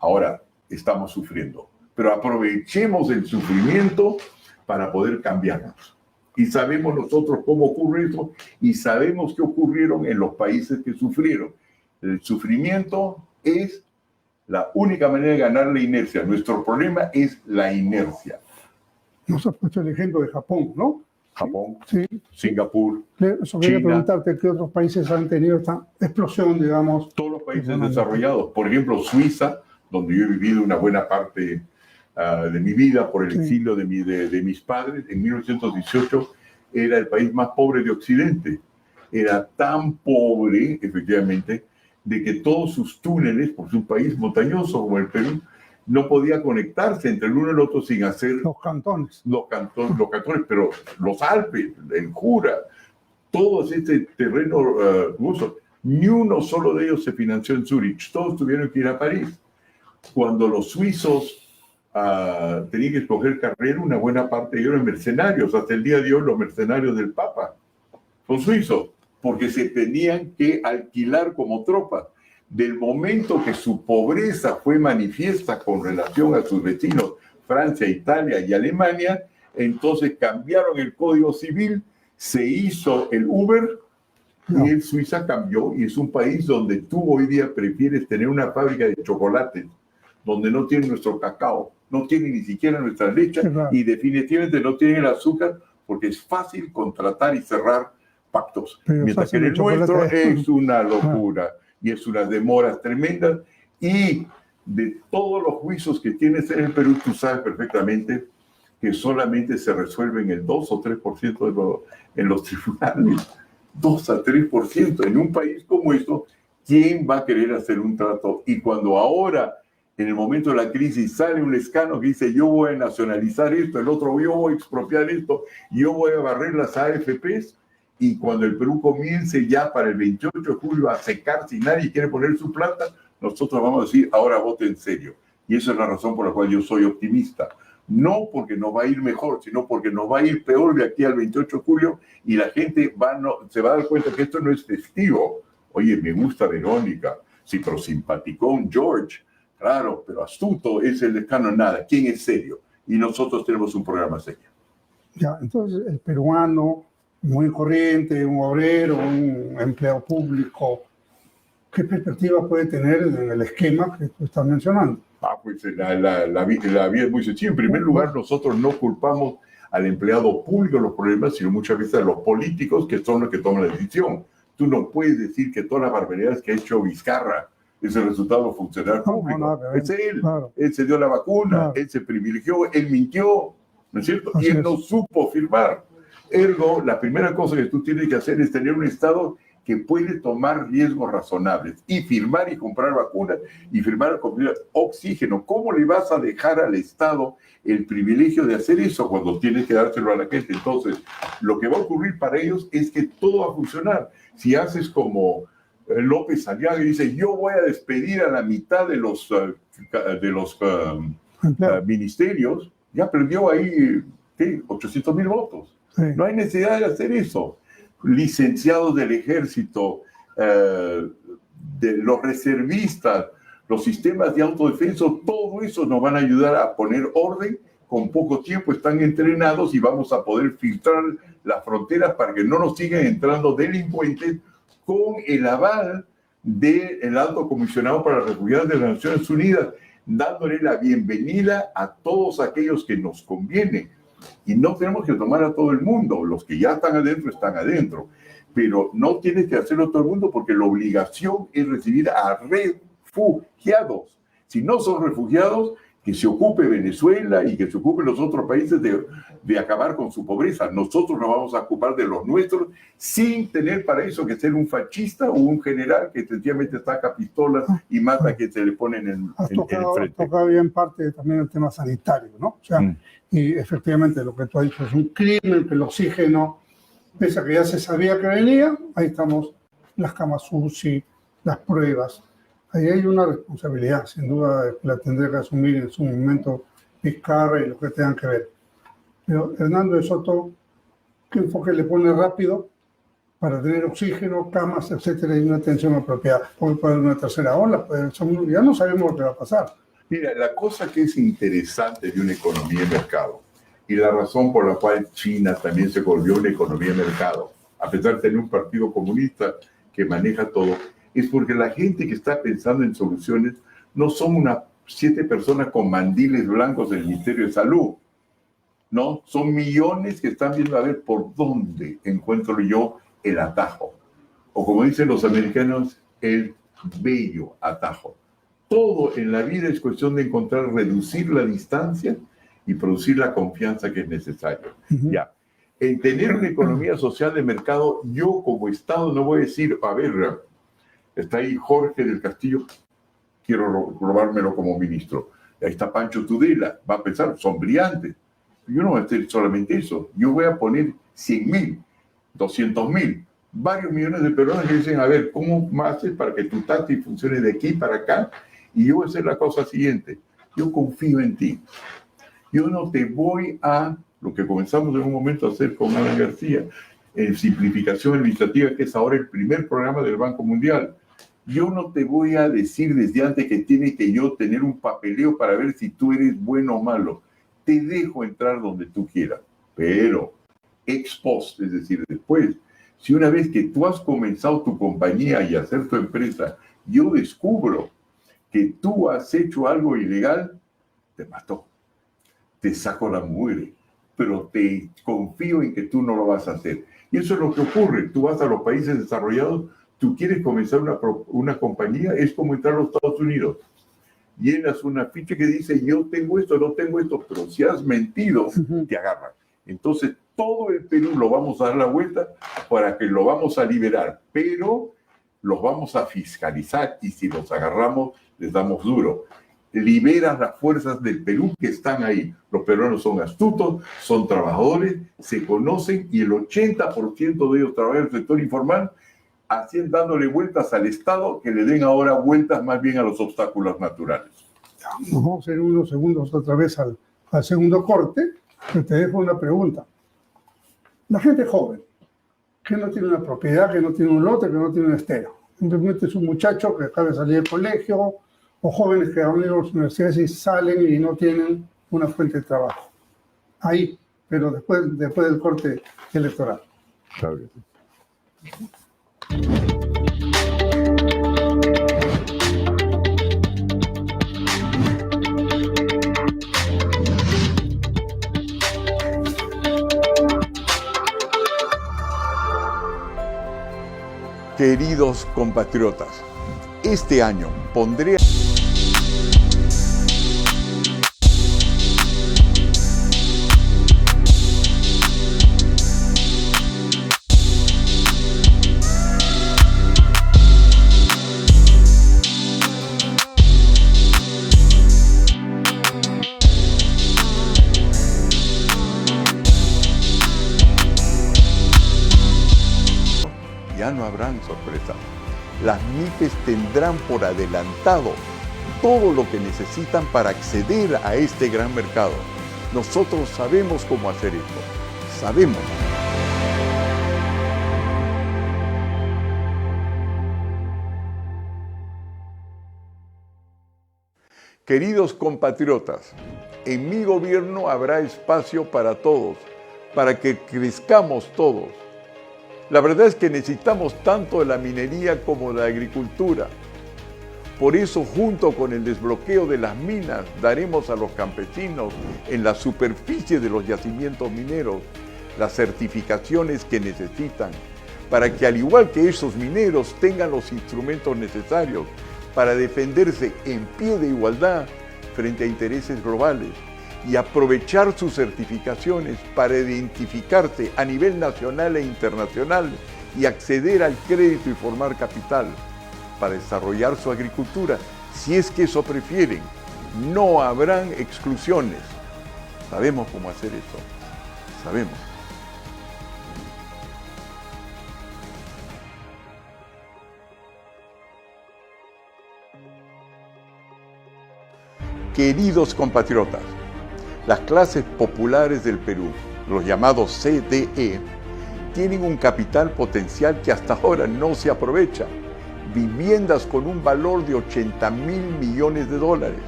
Ahora estamos sufriendo, pero aprovechemos el sufrimiento para poder cambiarnos. Y sabemos nosotros cómo ocurre eso y sabemos qué ocurrieron en los países que sufrieron. El sufrimiento es la única manera de ganar la inercia. Nuestro problema es la inercia. Nos has puesto el ejemplo de Japón, ¿no? Japón, sí. Singapur, eso quería China. Preguntarte, ¿qué otros países han tenido esta explosión, digamos? Todos los países desarrollados. Por ejemplo, Suiza, donde yo he vivido una buena parte de mi vida por el exilio de mis padres, en 1918 era el país más pobre de Occidente. Era tan pobre, efectivamente, de que todos sus túneles, por un país montañoso como el Perú, no podía conectarse entre el uno y el otro sin hacer los cantones, pero los Alpes, el Jura, todo ese terreno ruso, ni uno solo de ellos se financió en Zúrich, todos tuvieron que ir a París. Cuando los suizos tenían que escoger carrera, una buena parte de ellos eran mercenarios. Hasta el día de hoy los mercenarios del Papa son suizos, porque se tenían que alquilar como tropas. Del momento que su pobreza fue manifiesta con relación a sus vecinos, Francia, Italia y Alemania, entonces cambiaron el Código Civil, se hizo el Uber y el Suiza cambió y es un país donde tú hoy día prefieres tener una fábrica de chocolates, donde no tienen nuestro cacao, no tienen ni siquiera nuestra leche y definitivamente no tienen el azúcar porque es fácil contratar y cerrar pactos. Mientras que en el nuestro es una locura. Y es unas demoras tremendas, y de todos los juicios que tienes en el Perú, tú sabes perfectamente que solamente se resuelven el 2 o 3% en los tribunales. 2 a 3%. En un país como esto, ¿quién va a querer hacer un trato? Y cuando ahora, en el momento de la crisis, sale un escándalo que dice, yo voy a nacionalizar esto, el otro, yo voy a expropiar esto, yo voy a barrer las AFPs, y cuando el Perú comience ya para el 28 de julio a secarse y nadie quiere poner su plata, nosotros vamos a decir, ahora vote en serio. Y esa es la razón por la cual yo soy optimista. No porque nos va a ir mejor, sino porque nos va a ir peor de aquí al 28 de julio y la gente se va a dar cuenta que esto no es festivo. Oye, me gusta Verónica, sí, pero simpaticón George, claro, pero astuto es el decano, nada. ¿Quién es serio? Y nosotros tenemos un programa serio. Ya, entonces el peruano muy corriente, un obrero, un empleado público, ¿qué perspectiva puede tener en el esquema que tú estás mencionando? Pues la vida es muy sencilla. En primer lugar, nosotros no culpamos al empleado público de los problemas, sino muchas veces a los políticos que son los que toman la decisión. Tú no puedes decir que todas las barbaridades que ha hecho Vizcarra es el resultado de funcionario público. No, es él. Claro. Él se dio la vacuna, claro. Él se privilegió, él mintió, ¿no es cierto? Así y él no supo firmar. Ergo, la primera cosa que tú tienes que hacer es tener un Estado que puede tomar riesgos razonables y firmar y comprar vacunas y firmar y comprar oxígeno. ¿Cómo le vas a dejar al Estado el privilegio de hacer eso cuando tienes que dárselo a la gente? Entonces, lo que va a ocurrir para ellos es que todo va a funcionar. Si haces como López Aliaga y dice, yo voy a despedir a la mitad de los ministerios, ya perdió ahí 800,000 votos. Sí. No hay necesidad de hacer eso. Licenciados del ejército, de los reservistas, los sistemas de autodefensa, todo eso nos van a ayudar a poner orden. Con poco tiempo están entrenados y vamos a poder filtrar las fronteras para que no nos sigan entrando delincuentes con el aval del Alto Comisionado para los Refugiados de las Naciones Unidas, dándole la bienvenida a todos aquellos que nos conviene. Y no tenemos que tomar a todo el mundo. Los que ya están adentro. Pero no tienes que hacerlo todo el mundo porque la obligación es recibir a refugiados. Si no son refugiados, que se ocupe Venezuela y que se ocupen los otros países de acabar con su pobreza. Nosotros nos vamos a ocupar de los nuestros sin tener para eso que ser un fascista o un general que sencillamente saca pistolas y mata a quien se le pone en el frente. Has tocado bien parte también el tema sanitario, ¿no? O sea, y efectivamente lo que tú has dicho es un crimen, que el oxígeno, pese a que ya se sabía que venía, ahí estamos, las camas UCI, las pruebas. Ahí hay una responsabilidad, sin duda, que la tendré que asumir en su momento Vizcarra y lo que tengan que ver. Pero Hernando de Soto, ¿qué enfoque le pone rápido para tener oxígeno, camas, etcétera, y una atención apropiada? Puede haber una tercera ola, ya no sabemos lo que va a pasar. Mira, la cosa que es interesante de una economía de mercado, y la razón por la cual China también se volvió una economía de mercado, a pesar de tener un partido comunista que maneja todo, es porque la gente que está pensando en soluciones no son unas 7 personas con mandiles blancos del Ministerio de Salud, ¿no? Son millones que están viendo a ver por dónde encuentro yo el atajo. O como dicen los americanos, el bello atajo. Todo en la vida es cuestión de encontrar, reducir la distancia y producir la confianza que es necesario. Ya. En tener una economía social de mercado, yo como Estado no voy a decir, a ver, está ahí Jorge del Castillo, quiero robármelo como ministro. Ahí está Pancho Tudela, va a pensar, son brillantes. Yo no voy a hacer solamente eso, yo voy a poner 100,000, 200,000, varios millones de personas que dicen, a ver, ¿cómo haces para que tu taxi funcione de aquí para acá? Y yo voy a hacer la cosa siguiente, yo confío en ti. Yo no te voy a, lo que comenzamos en un momento a hacer con Alan García, en simplificación administrativa, que es ahora el primer programa del Banco Mundial. Yo no te voy a decir desde antes que tiene que yo tener un papeleo para ver si tú eres bueno o malo. Te dejo entrar donde tú quieras, pero ex post, es decir, después, si una vez que tú has comenzado tu compañía y hacer tu empresa, yo descubro que tú has hecho algo ilegal, te mató, te saco la mugre, pero te confío en que tú no lo vas a hacer. Y eso es lo que ocurre. Tú vas a los países desarrollados, tú quieres comenzar una compañía, es como entrar a los Estados Unidos. Llenas una ficha que dice, yo tengo esto, no tengo esto, pero si has mentido, te agarran. Entonces, todo el Perú lo vamos a dar la vuelta para que lo vamos a liberar, pero los vamos a fiscalizar y si los agarramos, les damos duro. Liberas las fuerzas del Perú que están ahí. Los peruanos son astutos, son trabajadores, se conocen y el 80% de ellos trabajan en el sector informal, así dándole vueltas al Estado, que le den ahora vueltas más bien a los obstáculos naturales. Nos vamos a ir unos segundos otra vez al segundo corte, que te dejo una pregunta. La gente joven, que no tiene una propiedad, que no tiene un lote, que no tiene un estero, simplemente es un muchacho que acaba de salir del colegio, o jóvenes que han ido a las universidades y salen y no tienen una fuente de trabajo. Ahí, pero después del corte electoral. Claro. Queridos compatriotas, este año pondré ya no habrán sorpresas. Las MIPES tendrán por adelantado todo lo que necesitan para acceder a este gran mercado. Nosotros sabemos cómo hacer esto. Sabemos. Queridos compatriotas, en mi gobierno habrá espacio para todos, para que crezcamos todos. La verdad es que necesitamos tanto de la minería como de la agricultura. Por eso, junto con el desbloqueo de las minas, daremos a los campesinos en la superficie de los yacimientos mineros las certificaciones que necesitan, para que al igual que esos mineros tengan los instrumentos necesarios para defenderse en pie de igualdad frente a intereses globales y aprovechar sus certificaciones para identificarse a nivel nacional e internacional y acceder al crédito y formar capital para desarrollar su agricultura, si es que eso prefieren. No habrán exclusiones. Sabemos cómo hacer eso. Sabemos. Queridos compatriotas, las clases populares del Perú, los llamados CDE, tienen un capital potencial que hasta ahora no se aprovecha. Viviendas con un valor de 80.000 millones de dólares,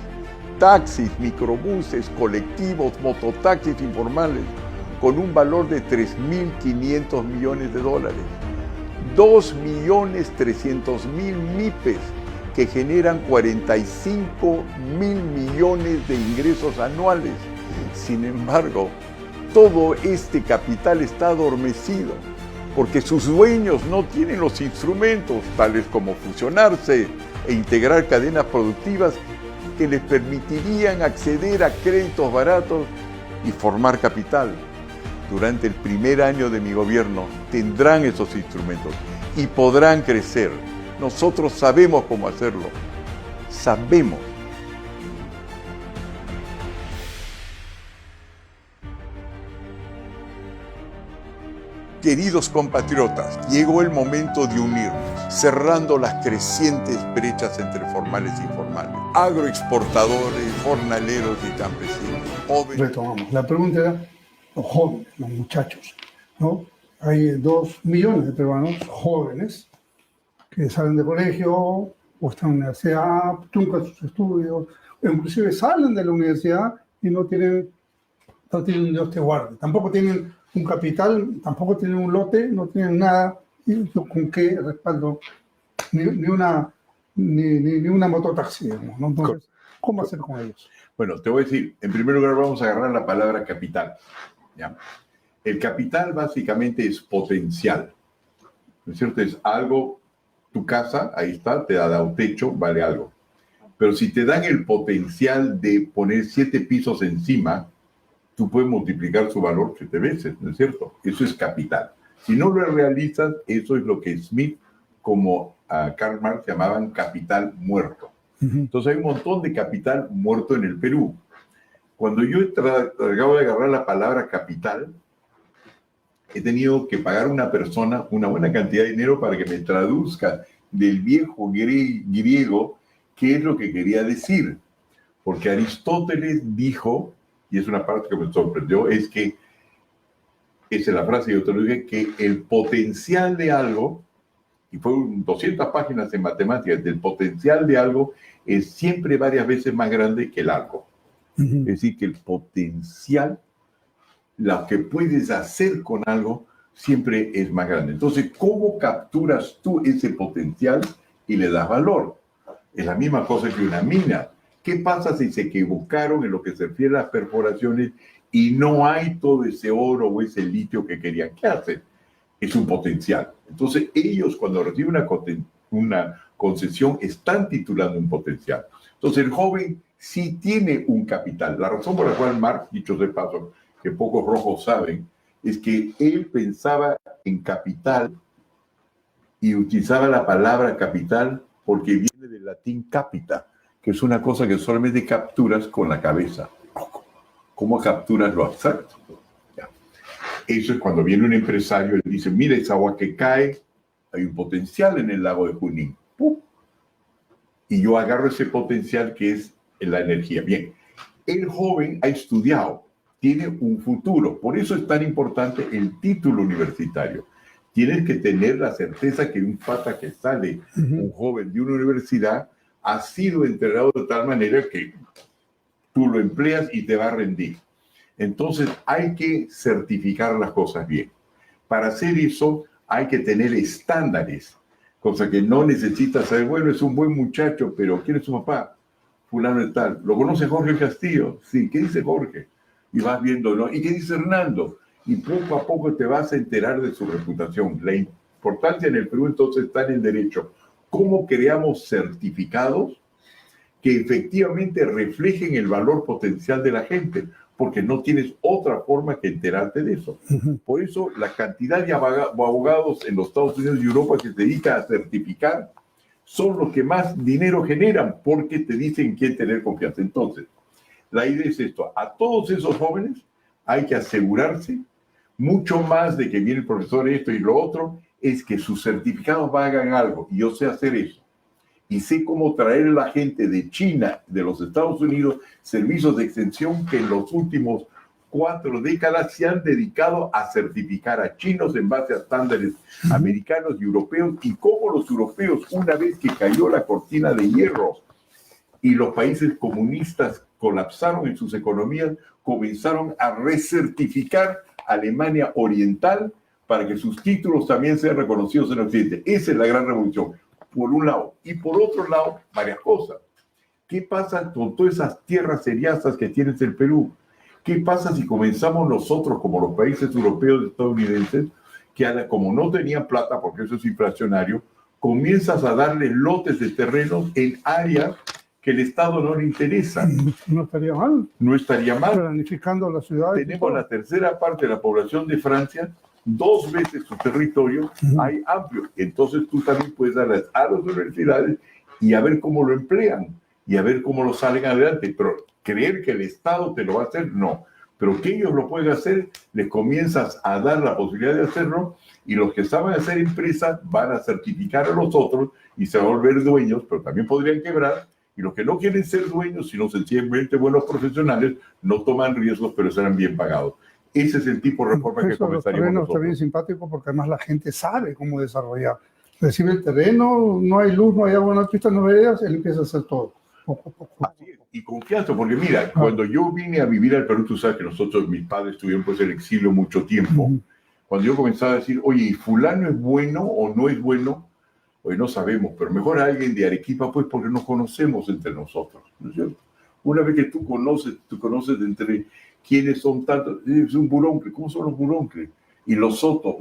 taxis, microbuses, colectivos, mototaxis informales con un valor de 3.500 millones de dólares, 2.300.000 MIPES que generan 45.000 millones de ingresos anuales. Sin embargo, todo este capital está adormecido porque sus dueños no tienen los instrumentos, tales como fusionarse e integrar cadenas productivas que les permitirían acceder a créditos baratos y formar capital. Durante el primer año de mi gobierno tendrán esos instrumentos y podrán crecer. Nosotros sabemos cómo hacerlo. Sabemos. Queridos compatriotas, llegó el momento de unirnos, cerrando las crecientes brechas entre formales e informales, agroexportadores, jornaleros y campesinos, jóvenes. Retomamos. La pregunta era los jóvenes, los muchachos, ¿no? Hay 2 millones de peruanos jóvenes que salen de colegio o están en la universidad, truncan sus estudios, o inclusive salen de la universidad y no tienen un Dios te guarde. Tampoco tienen un capital, tampoco tienen un lote, no tienen nada y con qué respaldo, ni una mototaxi, ¿no? Entonces, ¿cómo hacer con ellos? Bueno, te voy a decir, en primer lugar vamos a agarrar la palabra capital, ¿ya? El capital básicamente es potencial, ¿no es cierto? Es algo, tu casa, ahí está, te ha dado un techo, vale algo. Pero si te dan el potencial de poner 7 pisos encima, tú puedes multiplicar su valor 7 veces, ¿no es cierto? Eso es capital. Si no lo realizas, eso es lo que Smith, como a Karl Marx, llamaban capital muerto. Entonces hay un montón de capital muerto en el Perú. Cuando yo acabo de agarrar la palabra capital, he tenido que pagar a una persona una buena cantidad de dinero para que me traduzca del viejo griego qué es lo que quería decir. Porque Aristóteles dijo, y es una parte que me sorprendió, es que, esa es la frase que yo te lo dije, que el potencial de algo, y fue 200 páginas en matemáticas, el potencial de algo es siempre varias veces más grande que el algo. Es decir, que el potencial, lo que puedes hacer con algo, siempre es más grande. Entonces, ¿cómo capturas tú ese potencial y le das valor? Es la misma cosa que una mina. ¿Qué pasa si se equivocaron en lo que se refiere a las perforaciones y no hay todo ese oro o ese litio que querían? ¿Qué hacen? Es un potencial. Entonces, ellos cuando reciben una concesión están titulando un potencial. Entonces, el joven sí tiene un capital. La razón por la cual Marx, dicho de paso, que pocos rojos saben, es que él pensaba en capital y utilizaba la palabra capital porque viene del latín capita, que es una cosa que solamente capturas con la cabeza. ¿Cómo capturas lo abstracto? Ya. Eso es cuando viene un empresario y le dice, mira esa agua que cae, hay un potencial en el lago de Junín. ¡Pum! Y yo agarro ese potencial que es la energía. Bien, el joven ha estudiado, tiene un futuro. Por eso es tan importante el título universitario. Tienes que tener la certeza que un pata que sale, un joven de una universidad, ha sido entrenado de tal manera que tú lo empleas y te va a rendir. Entonces hay que certificar las cosas bien. Para hacer eso hay que tener estándares, cosa que no necesitas saber, bueno, es un buen muchacho, pero ¿quién es su papá? Fulano de tal. ¿Lo conoce Jorge Castillo? Sí, ¿qué dice Jorge? Y vas viendo, ¿no? ¿Y qué dice Hernando? Y poco a poco te vas a enterar de su reputación. La importancia en el Perú entonces está en el derecho. ¿Cómo creamos certificados que efectivamente reflejen el valor potencial de la gente? Porque no tienes otra forma que enterarte de eso. Por eso la cantidad de abogados en los Estados Unidos y Europa que se dedican a certificar son los que más dinero generan porque te dicen quién tener confianza. Entonces, la idea es esto. A todos esos jóvenes hay que asegurarse, mucho más de que viene el profesor esto y lo otro, es que sus certificados hagan algo. Y yo sé hacer eso. Y sé cómo traer a la gente de China, de los Estados Unidos, servicios de extensión que en los últimos 4 décadas se han dedicado a certificar a chinos en base a estándares americanos y europeos, y cómo los europeos, una vez que cayó la cortina de hierro y los países comunistas colapsaron en sus economías, comenzaron a recertificar a Alemania Oriental para que sus títulos también sean reconocidos en Occidente. Esa es la gran revolución, por un lado. Y por otro lado, varias cosas. ¿Qué pasa con todas esas tierras seriazas que tienes el Perú? ¿Qué pasa si comenzamos nosotros, como los países europeos y estadounidenses, que como no tenían plata, porque eso es inflacionario, comienzas a darle lotes de terrenos en áreas que el Estado no le interesa? No estaría mal. No estaría mal. Planificando la ciudad. Tenemos la tercera parte de la población de Francia, 2 veces su territorio, hay amplio. Entonces tú también puedes darles a las universidades y a ver cómo lo emplean y a ver cómo lo salen adelante. Pero creer que el Estado te lo va a hacer, no. Pero que ellos lo pueden hacer, les comienzas a dar la posibilidad de hacerlo, y los que saben hacer empresa van a certificar a los otros y se van a volver dueños, pero también podrían quebrar. Y los que no quieren ser dueños, sino sencillamente buenos profesionales, no toman riesgos, pero serán bien pagados. Ese es el tipo de reforma que comenzaríamos nosotros. Está bien simpático porque además la gente sabe cómo desarrollar. Recibe el terreno, no hay luz, no hay agua, no hay pistas, no hay ideas, él empieza a hacer todo. Así es. Y confianza, porque mira, cuando yo vine a vivir al Perú, tú sabes que nosotros, mis padres, estuvieron pues en exilio mucho tiempo. Cuando yo comenzaba a decir, oye, ¿y fulano es bueno o no es bueno? Hoy no sabemos, pero mejor a alguien de Arequipa, pues, porque nos conocemos entre nosotros, ¿no es cierto? Una vez que tú conoces entre quiénes son tantos, es un buroncle, ¿cómo son los buroncles? Y los sotos,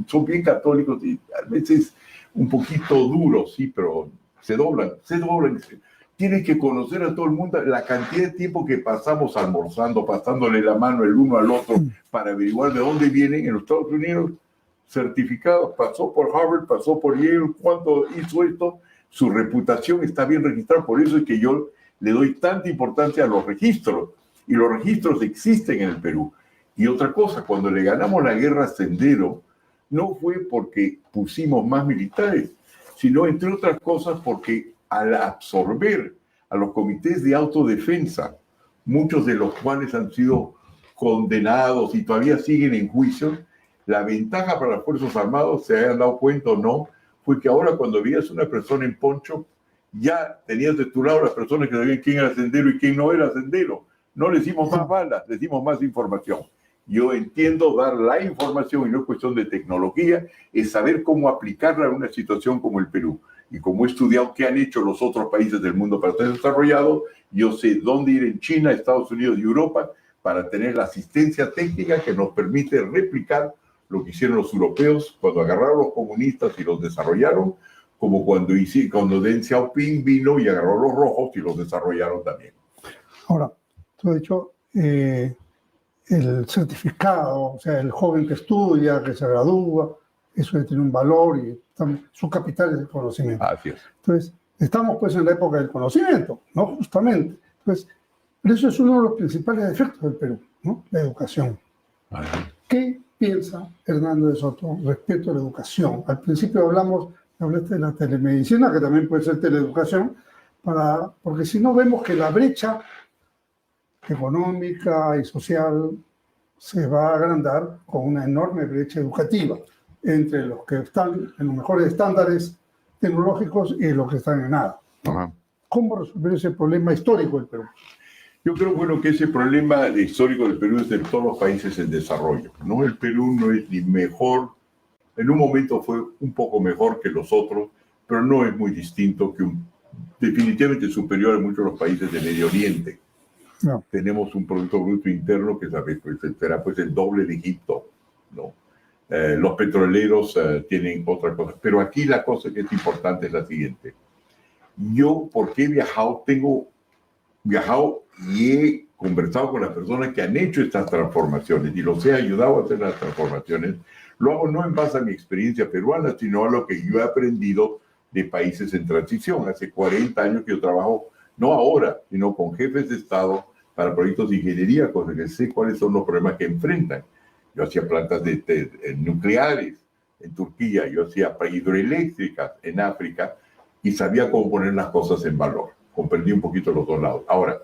son bien católicos y a veces un poquito duros, sí, pero se doblan. Tienes que conocer a todo el mundo, la cantidad de tiempo que pasamos almorzando, pasándole la mano el uno al otro para averiguar de dónde vienen en los Estados Unidos. Certificados, pasó por Harvard, pasó por Yale, cuánto hizo esto, su reputación está bien registrada. Por eso es que yo le doy tanta importancia a los registros, y los registros existen en el Perú. Y otra cosa, cuando le ganamos la guerra a Sendero, no fue porque pusimos más militares, sino entre otras cosas porque al absorber a los comités de autodefensa, muchos de los cuales han sido condenados y todavía siguen en juicio, la ventaja para las Fuerzas Armadas, se hayan dado cuenta o no, fue que ahora cuando veías una persona en poncho, ya tenías de tu lado las personas que sabían quién era Sendero y quién no era Sendero. No le dimos más balas, le dimos más información. Yo entiendo dar la información, y no es cuestión de tecnología, es saber cómo aplicarla en una situación como el Perú. Y como he estudiado qué han hecho los otros países del mundo para estar desarrollados, yo sé dónde ir en China, Estados Unidos y Europa para tener la asistencia técnica que nos permite replicar lo que hicieron los europeos cuando agarraron a los comunistas y los desarrollaron, como cuando Deng Xiaoping vino y agarró a los rojos y los desarrollaron también. Ahora, tú has dicho el certificado, o sea, el joven que estudia, que se gradúa, eso ya tiene un valor y su capital es el conocimiento. Así es. Entonces, estamos pues en la época del conocimiento, ¿no? Justamente. Entonces, pero eso es uno de los principales defectos del Perú, ¿no? La educación. Ajá. ¿Qué piensa Hernando de Soto respecto a la educación? Al principio hablaste de la telemedicina, que también puede ser teleeducación, porque si no vemos que la brecha económica y social se va a agrandar con una enorme brecha educativa entre los que están en los mejores estándares tecnológicos y los que están en nada. Ajá. ¿Cómo resolver ese problema histórico del Perú? Yo creo, bueno, que ese problema histórico del Perú es de todos los países en desarrollo, ¿no? El Perú no es ni mejor, en un momento fue un poco mejor que los otros, pero no es muy distinto, definitivamente superior a muchos de los países del Medio Oriente. No. Tenemos un Producto Bruto Interno que será pues el doble de Egipto, ¿no? Los petroleros tienen otra cosa, pero aquí la cosa que es importante es la siguiente. Yo, porque he viajado, y he conversado con las personas que han hecho estas transformaciones y los he ayudado a hacer las transformaciones. Lo hago no en base a mi experiencia peruana, sino a lo que yo he aprendido de países en transición. Hace 40 años que yo trabajo, no ahora, sino con jefes de Estado para proyectos de ingeniería, con los que sé cuáles son los problemas que enfrentan. Yo hacía plantas nucleares en Turquía, yo hacía hidroeléctricas en África y sabía cómo poner las cosas en valor. Comprendí un poquito los dos lados. Ahora,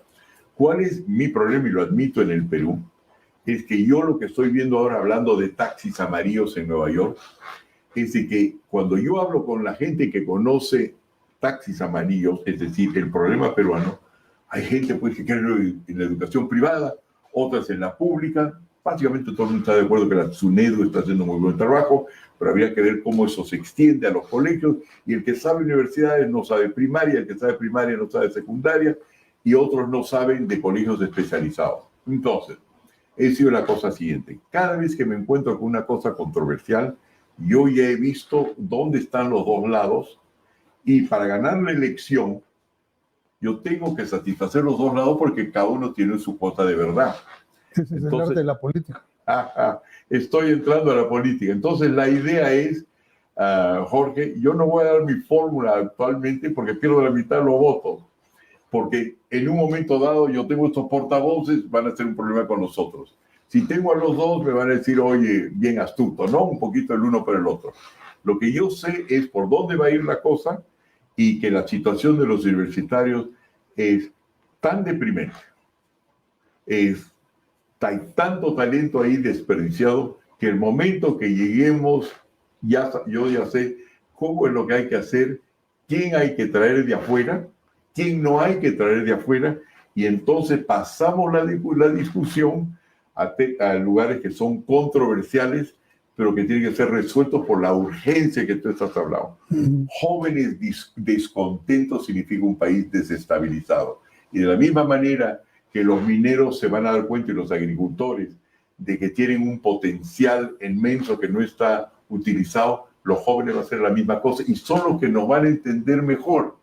¿cuál es mi problema? Y lo admito en el Perú, es que yo lo que estoy viendo ahora hablando de taxis amarillos en Nueva York, es de que cuando yo hablo con la gente que conoce taxis amarillos, es decir, el problema peruano, hay gente pues que quiere en la educación privada, otras en la pública. Básicamente todo el mundo está de acuerdo que la SUNEDU está haciendo muy buen trabajo, pero habría que ver cómo eso se extiende a los colegios, y el que sabe universidades no sabe primaria, el que sabe primaria no sabe secundaria, y otros no saben de colegios especializados. Entonces, he sido la cosa siguiente. Cada vez que me encuentro con una cosa controversial, yo ya he visto dónde están los dos lados, y para ganar la elección, yo tengo que satisfacer los dos lados porque cada uno tiene su cuota de verdad. Ese es el arte de la política. Estoy entrando a la política. Entonces la idea es, Jorge, yo no voy a dar mi fórmula actualmente porque pierdo la mitad de los votos. Porque en un momento dado yo tengo estos portavoces, van a ser un problema con nosotros. Si tengo a los dos, me van a decir, oye, bien astuto, ¿no? Un poquito el uno para el otro. Lo que yo sé es por dónde va a ir la cosa y que la situación de los universitarios es tan deprimente. Hay tanto talento ahí desperdiciado que el momento que lleguemos, yo ya sé cómo es lo que hay que hacer, quién hay que traer de afuera, quién no hay que traer de afuera, y entonces pasamos la discusión a lugares que son controversiales, pero que tienen que ser resueltos por la urgencia que tú estás hablando. Jóvenes descontentos significa un país desestabilizado. Y de la misma manera que los mineros se van a dar cuenta y los agricultores de que tienen un potencial inmenso que no está utilizado, los jóvenes van a hacer la misma cosa y son los que nos van a entender mejor.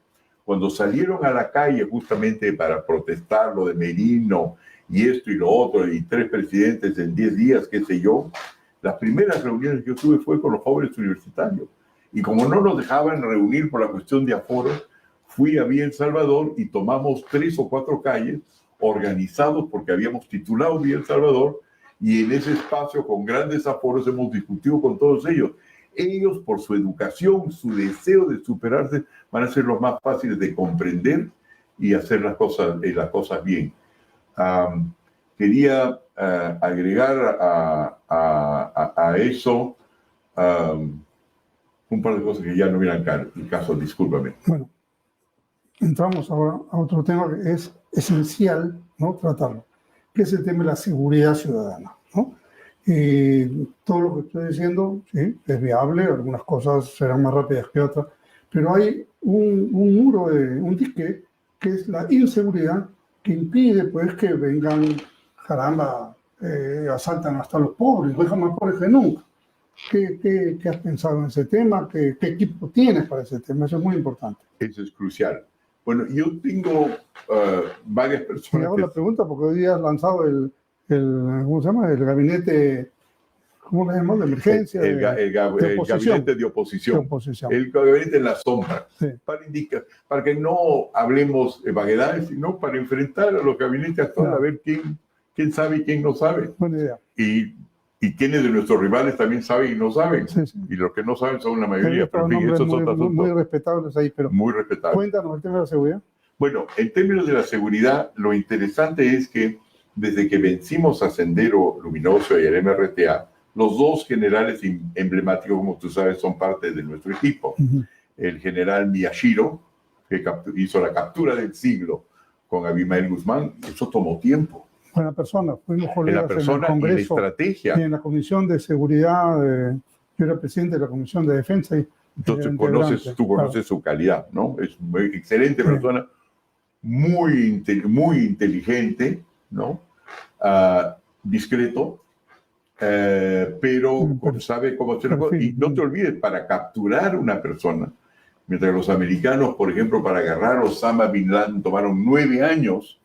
Cuando salieron a la calle justamente para protestar lo de Merino y esto y lo otro, y 3 presidentes en 10 días, qué sé yo, las primeras reuniones que yo tuve fue con los jóvenes universitarios. Y como no nos dejaban reunir por la cuestión de aforo, fui a Villa El Salvador y tomamos 3 o 4 calles organizados porque habíamos titulado Villa El Salvador, y en ese espacio con grandes aforos hemos discutido con todos ellos. Ellos, por su educación, su deseo de superarse, van a ser los más fáciles de comprender y hacer las cosas bien. Quería agregar a eso un par de cosas que ya no vienen al caso, discúlpame. Bueno, entramos ahora a otro tema que es esencial, ¿no?, tratarlo, que es el tema de la seguridad ciudadana, ¿no? Todo lo que estoy diciendo, sí, es viable, algunas cosas serán más rápidas que otras, pero hay un muro, un dique, que es la inseguridad, que impide pues que vengan, caramba, asaltan hasta los pobres, dejan más pobres que nunca. ¿Qué has pensado en ese tema? ¿Qué equipo tienes para ese tema? Eso es muy importante. Eso es crucial. Bueno, yo tengo varias personas. Me hago la pregunta porque hoy día has lanzado ¿cómo se llama? El gabinete, ¿cómo le llamamos? De emergencia. El gabinete de oposición. El gabinete en la sombra. Sí. Para que no hablemos de vaguedades, sino para enfrentar a los gabinetes actuales, a ver quién sabe y quién no sabe. Buena idea. Y Y quienes de nuestros rivales también saben y no saben. Sí, sí. Y los que no saben son la Hay mayoría. Pero en fin, nombres esos son muy asuntos respetables ahí, pero muy respetables. cuéntanos el tema de la seguridad. Bueno, en términos de la seguridad, lo interesante es que desde que vencimos a Sendero Luminoso y el MRTA, los dos generales emblemáticos, como tú sabes, son parte de nuestro equipo. El general Miyashiro, que hizo la captura del siglo con Abimael Guzmán, eso tomó tiempo. Buena persona, fuimos En colegas la persona en el Congreso y la estrategia. y en la Comisión de Seguridad. Yo era presidente de la Comisión de Defensa. Entonces tú conoces su calidad, ¿no? Es muy excelente persona, muy inteligente, ¿no? Discreto, pero sabe cómo hacer las cosas. Y no te olvides, para capturar una persona, mientras los americanos, por ejemplo, para agarrar a Osama Bin Laden tomaron 9 años,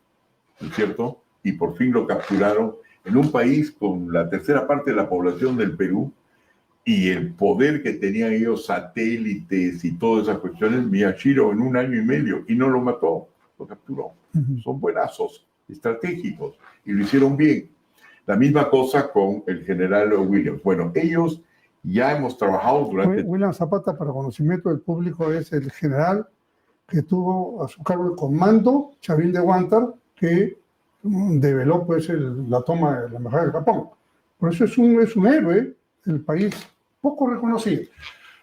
¿no es cierto? Y por fin lo capturaron en un país con la tercera parte de la población del Perú y el poder que tenían ellos, satélites y todas esas cuestiones. Miyashiro en 1 año y medio, y no lo mató, lo capturó. Son buenazos, estratégicos, y lo hicieron bien. La misma cosa con el general Williams. Bueno, ellos ya hemos trabajado durante... William Zapata, para conocimiento del público, es el general que tuvo a su cargo el comando Chavín de Huántar, que develó pues la toma de la embajada del Japón. Por eso es un héroe del país, poco reconocido.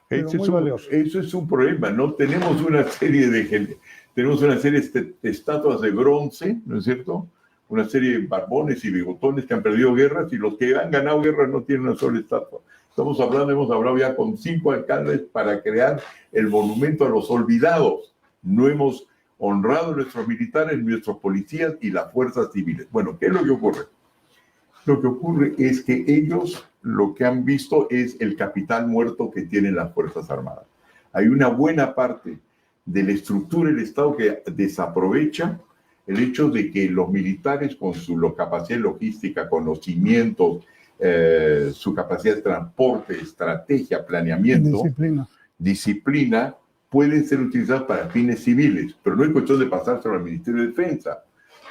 Eso es un problema, ¿no? Tenemos una serie de estatuas de bronce, ¿no es cierto? Una serie de barbones y bigotones que han perdido guerras, y los que han ganado guerras no tienen una sola estatua. Hemos hablado ya con 5 alcaldes para crear el monumento a los olvidados. No hemos honrado a nuestros militares, nuestros policías y las fuerzas civiles. Bueno, ¿qué es lo que ocurre? Lo que ocurre es que ellos lo que han visto es el capital muerto que tienen las Fuerzas Armadas. Hay una buena parte de la estructura del Estado que desaprovecha el hecho de que los militares, con su capacidad logística, conocimientos, su capacidad de transporte, estrategia, planeamiento, disciplina, pueden ser utilizados para fines civiles, pero no es cuestión de pasárselo al Ministerio de Defensa,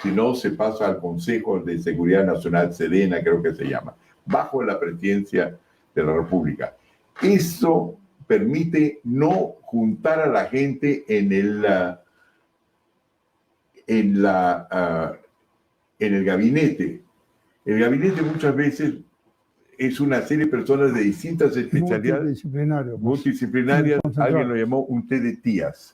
sino se pasa al Consejo de Seguridad Nacional, SEDENA, creo que se llama, bajo la presidencia de la República. Eso permite no juntar a la gente en el gabinete. El gabinete muchas veces es una serie de personas de distintas especialidades. Multidisciplinarias. Alguien lo llamó un té de tías.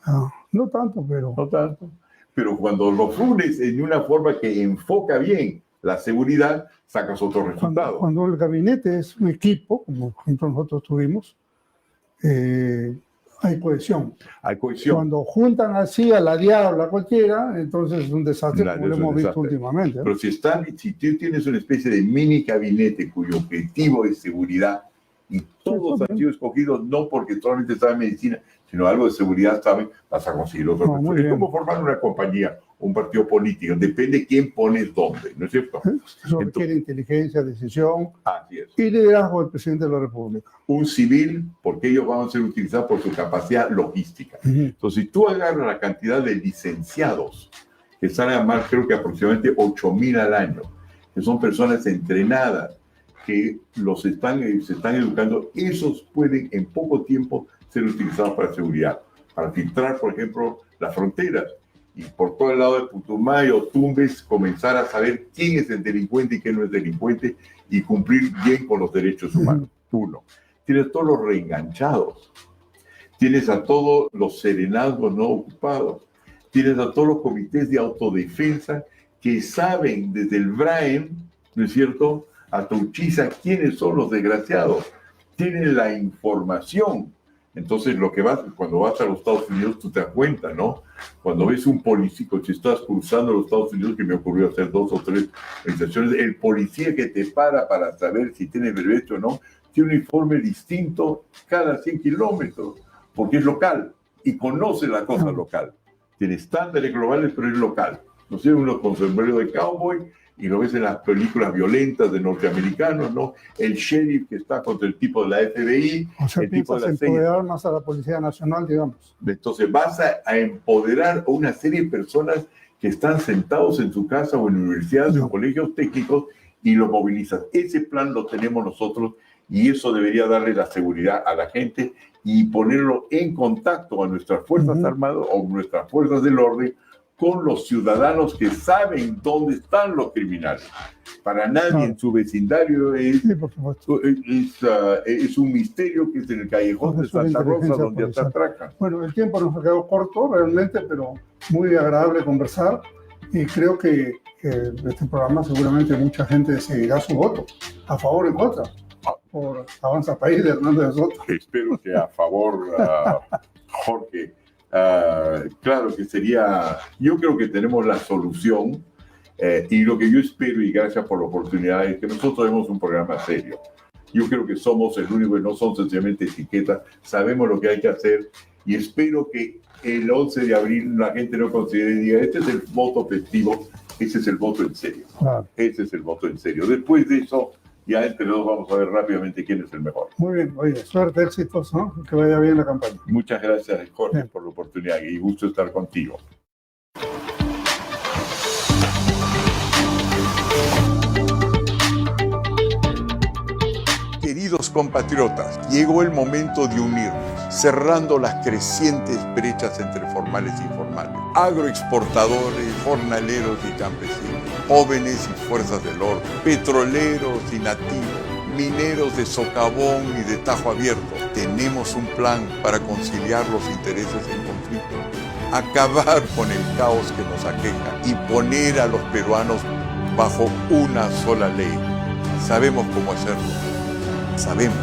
No tanto, pero... No tanto. Pero cuando lo unes en una forma que enfoca bien la seguridad, sacas otros resultados. Cuando el gabinete es un equipo, como por ejemplo nosotros tuvimos, hay cohesión. Hay cohesión. Cuando juntan así a la diabla cualquiera, entonces es un desastre, como lo hemos visto últimamente. Pero si tú tienes una especie de mini gabinete cuyo objetivo es seguridad, y todos han sido escogidos no porque solamente saben medicina, sino algo de seguridad saben, vas a conseguir otros resultados. Es como formar una compañía, un partido político, depende quién pones dónde, ¿no es cierto? Eso requiere inteligencia, decisión así es. Y liderazgo del presidente de la República. Un civil, porque ellos van a ser utilizados por su capacidad logística. Entonces, si tú agarras la cantidad de licenciados, que salen a más, creo que aproximadamente 8,000 al año, que son personas entrenadas, que se están educando, esos pueden en poco tiempo ser utilizados para seguridad, para filtrar, por ejemplo, las fronteras, y por todo el lado de Putumayo o Tumbes comenzar a saber quién es el delincuente y quién no es delincuente, y cumplir bien con los derechos humanos. Uno, tienes a todos los reenganchados, tienes a todos los serenazgos no ocupados, tienes a todos los comités de autodefensa que saben desde el BRAEM, ¿no es cierto?, hasta Uchiza quiénes son los desgraciados, tienen la información. Entonces, cuando vas a los Estados Unidos, tú te das cuenta, ¿no? Cuando ves un policía, si estás cruzando los Estados Unidos, que me ocurrió hacer 2 o 3 organizaciones, el policía que te para saber si tiene brevet o no, tiene un informe distinto cada 100 kilómetros, porque es local y conoce la cosa local. Tiene estándares globales, pero es local. No sé, uno con sombrero de cowboy, y lo ves en las películas violentas de norteamericanos, ¿no? El sheriff que está contra el tipo de la FBI. O sea, el tipo de la empoderar más a la Policía Nacional, digamos. Entonces vas a empoderar a una serie de personas que están sentados en su casa o en universidades o colegios técnicos y lo movilizas. Ese plan lo tenemos nosotros y eso debería darle la seguridad a la gente y ponerlo en contacto a nuestras Fuerzas Armadas o nuestras Fuerzas del Orden con los ciudadanos que saben dónde están los criminales. Para nadie en su vecindario es un misterio que es en el callejón de Santa Rosa donde se atracan. Bueno, el tiempo nos ha quedado corto realmente, pero muy agradable conversar y creo que este programa seguramente mucha gente seguirá su voto, a favor o en contra, por Avanza País de Hernández de Soto. Espero que a favor, Jorge. Claro que sería, yo creo que tenemos la solución y lo que yo espero, y gracias por la oportunidad, es que nosotros tenemos un programa serio. Yo creo que somos el único y no son sencillamente etiquetas, sabemos lo que hay que hacer y espero que el 11 de abril la gente no considere y diga, este es el voto festivo, ese es el voto en serio. Ese es el voto en serio. Después de eso, ya entre los dos vamos a ver rápidamente quién es el mejor. Muy bien, oye, suerte, éxitos, ¿no? Que vaya bien la campaña. Muchas gracias, Jorge, por la oportunidad y gusto estar contigo. Queridos compatriotas, llegó el momento de unirnos, cerrando las crecientes brechas entre formales e informales, agroexportadores, jornaleros y campesinos, jóvenes y fuerzas del orden, petroleros y nativos, mineros de socavón y de tajo abierto. Tenemos un plan para conciliar los intereses en conflicto, acabar con el caos que nos aqueja y poner a los peruanos bajo una sola ley. Sabemos cómo hacerlo. Sabemos.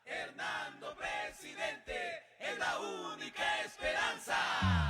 Hernando presidente es la única esperanza.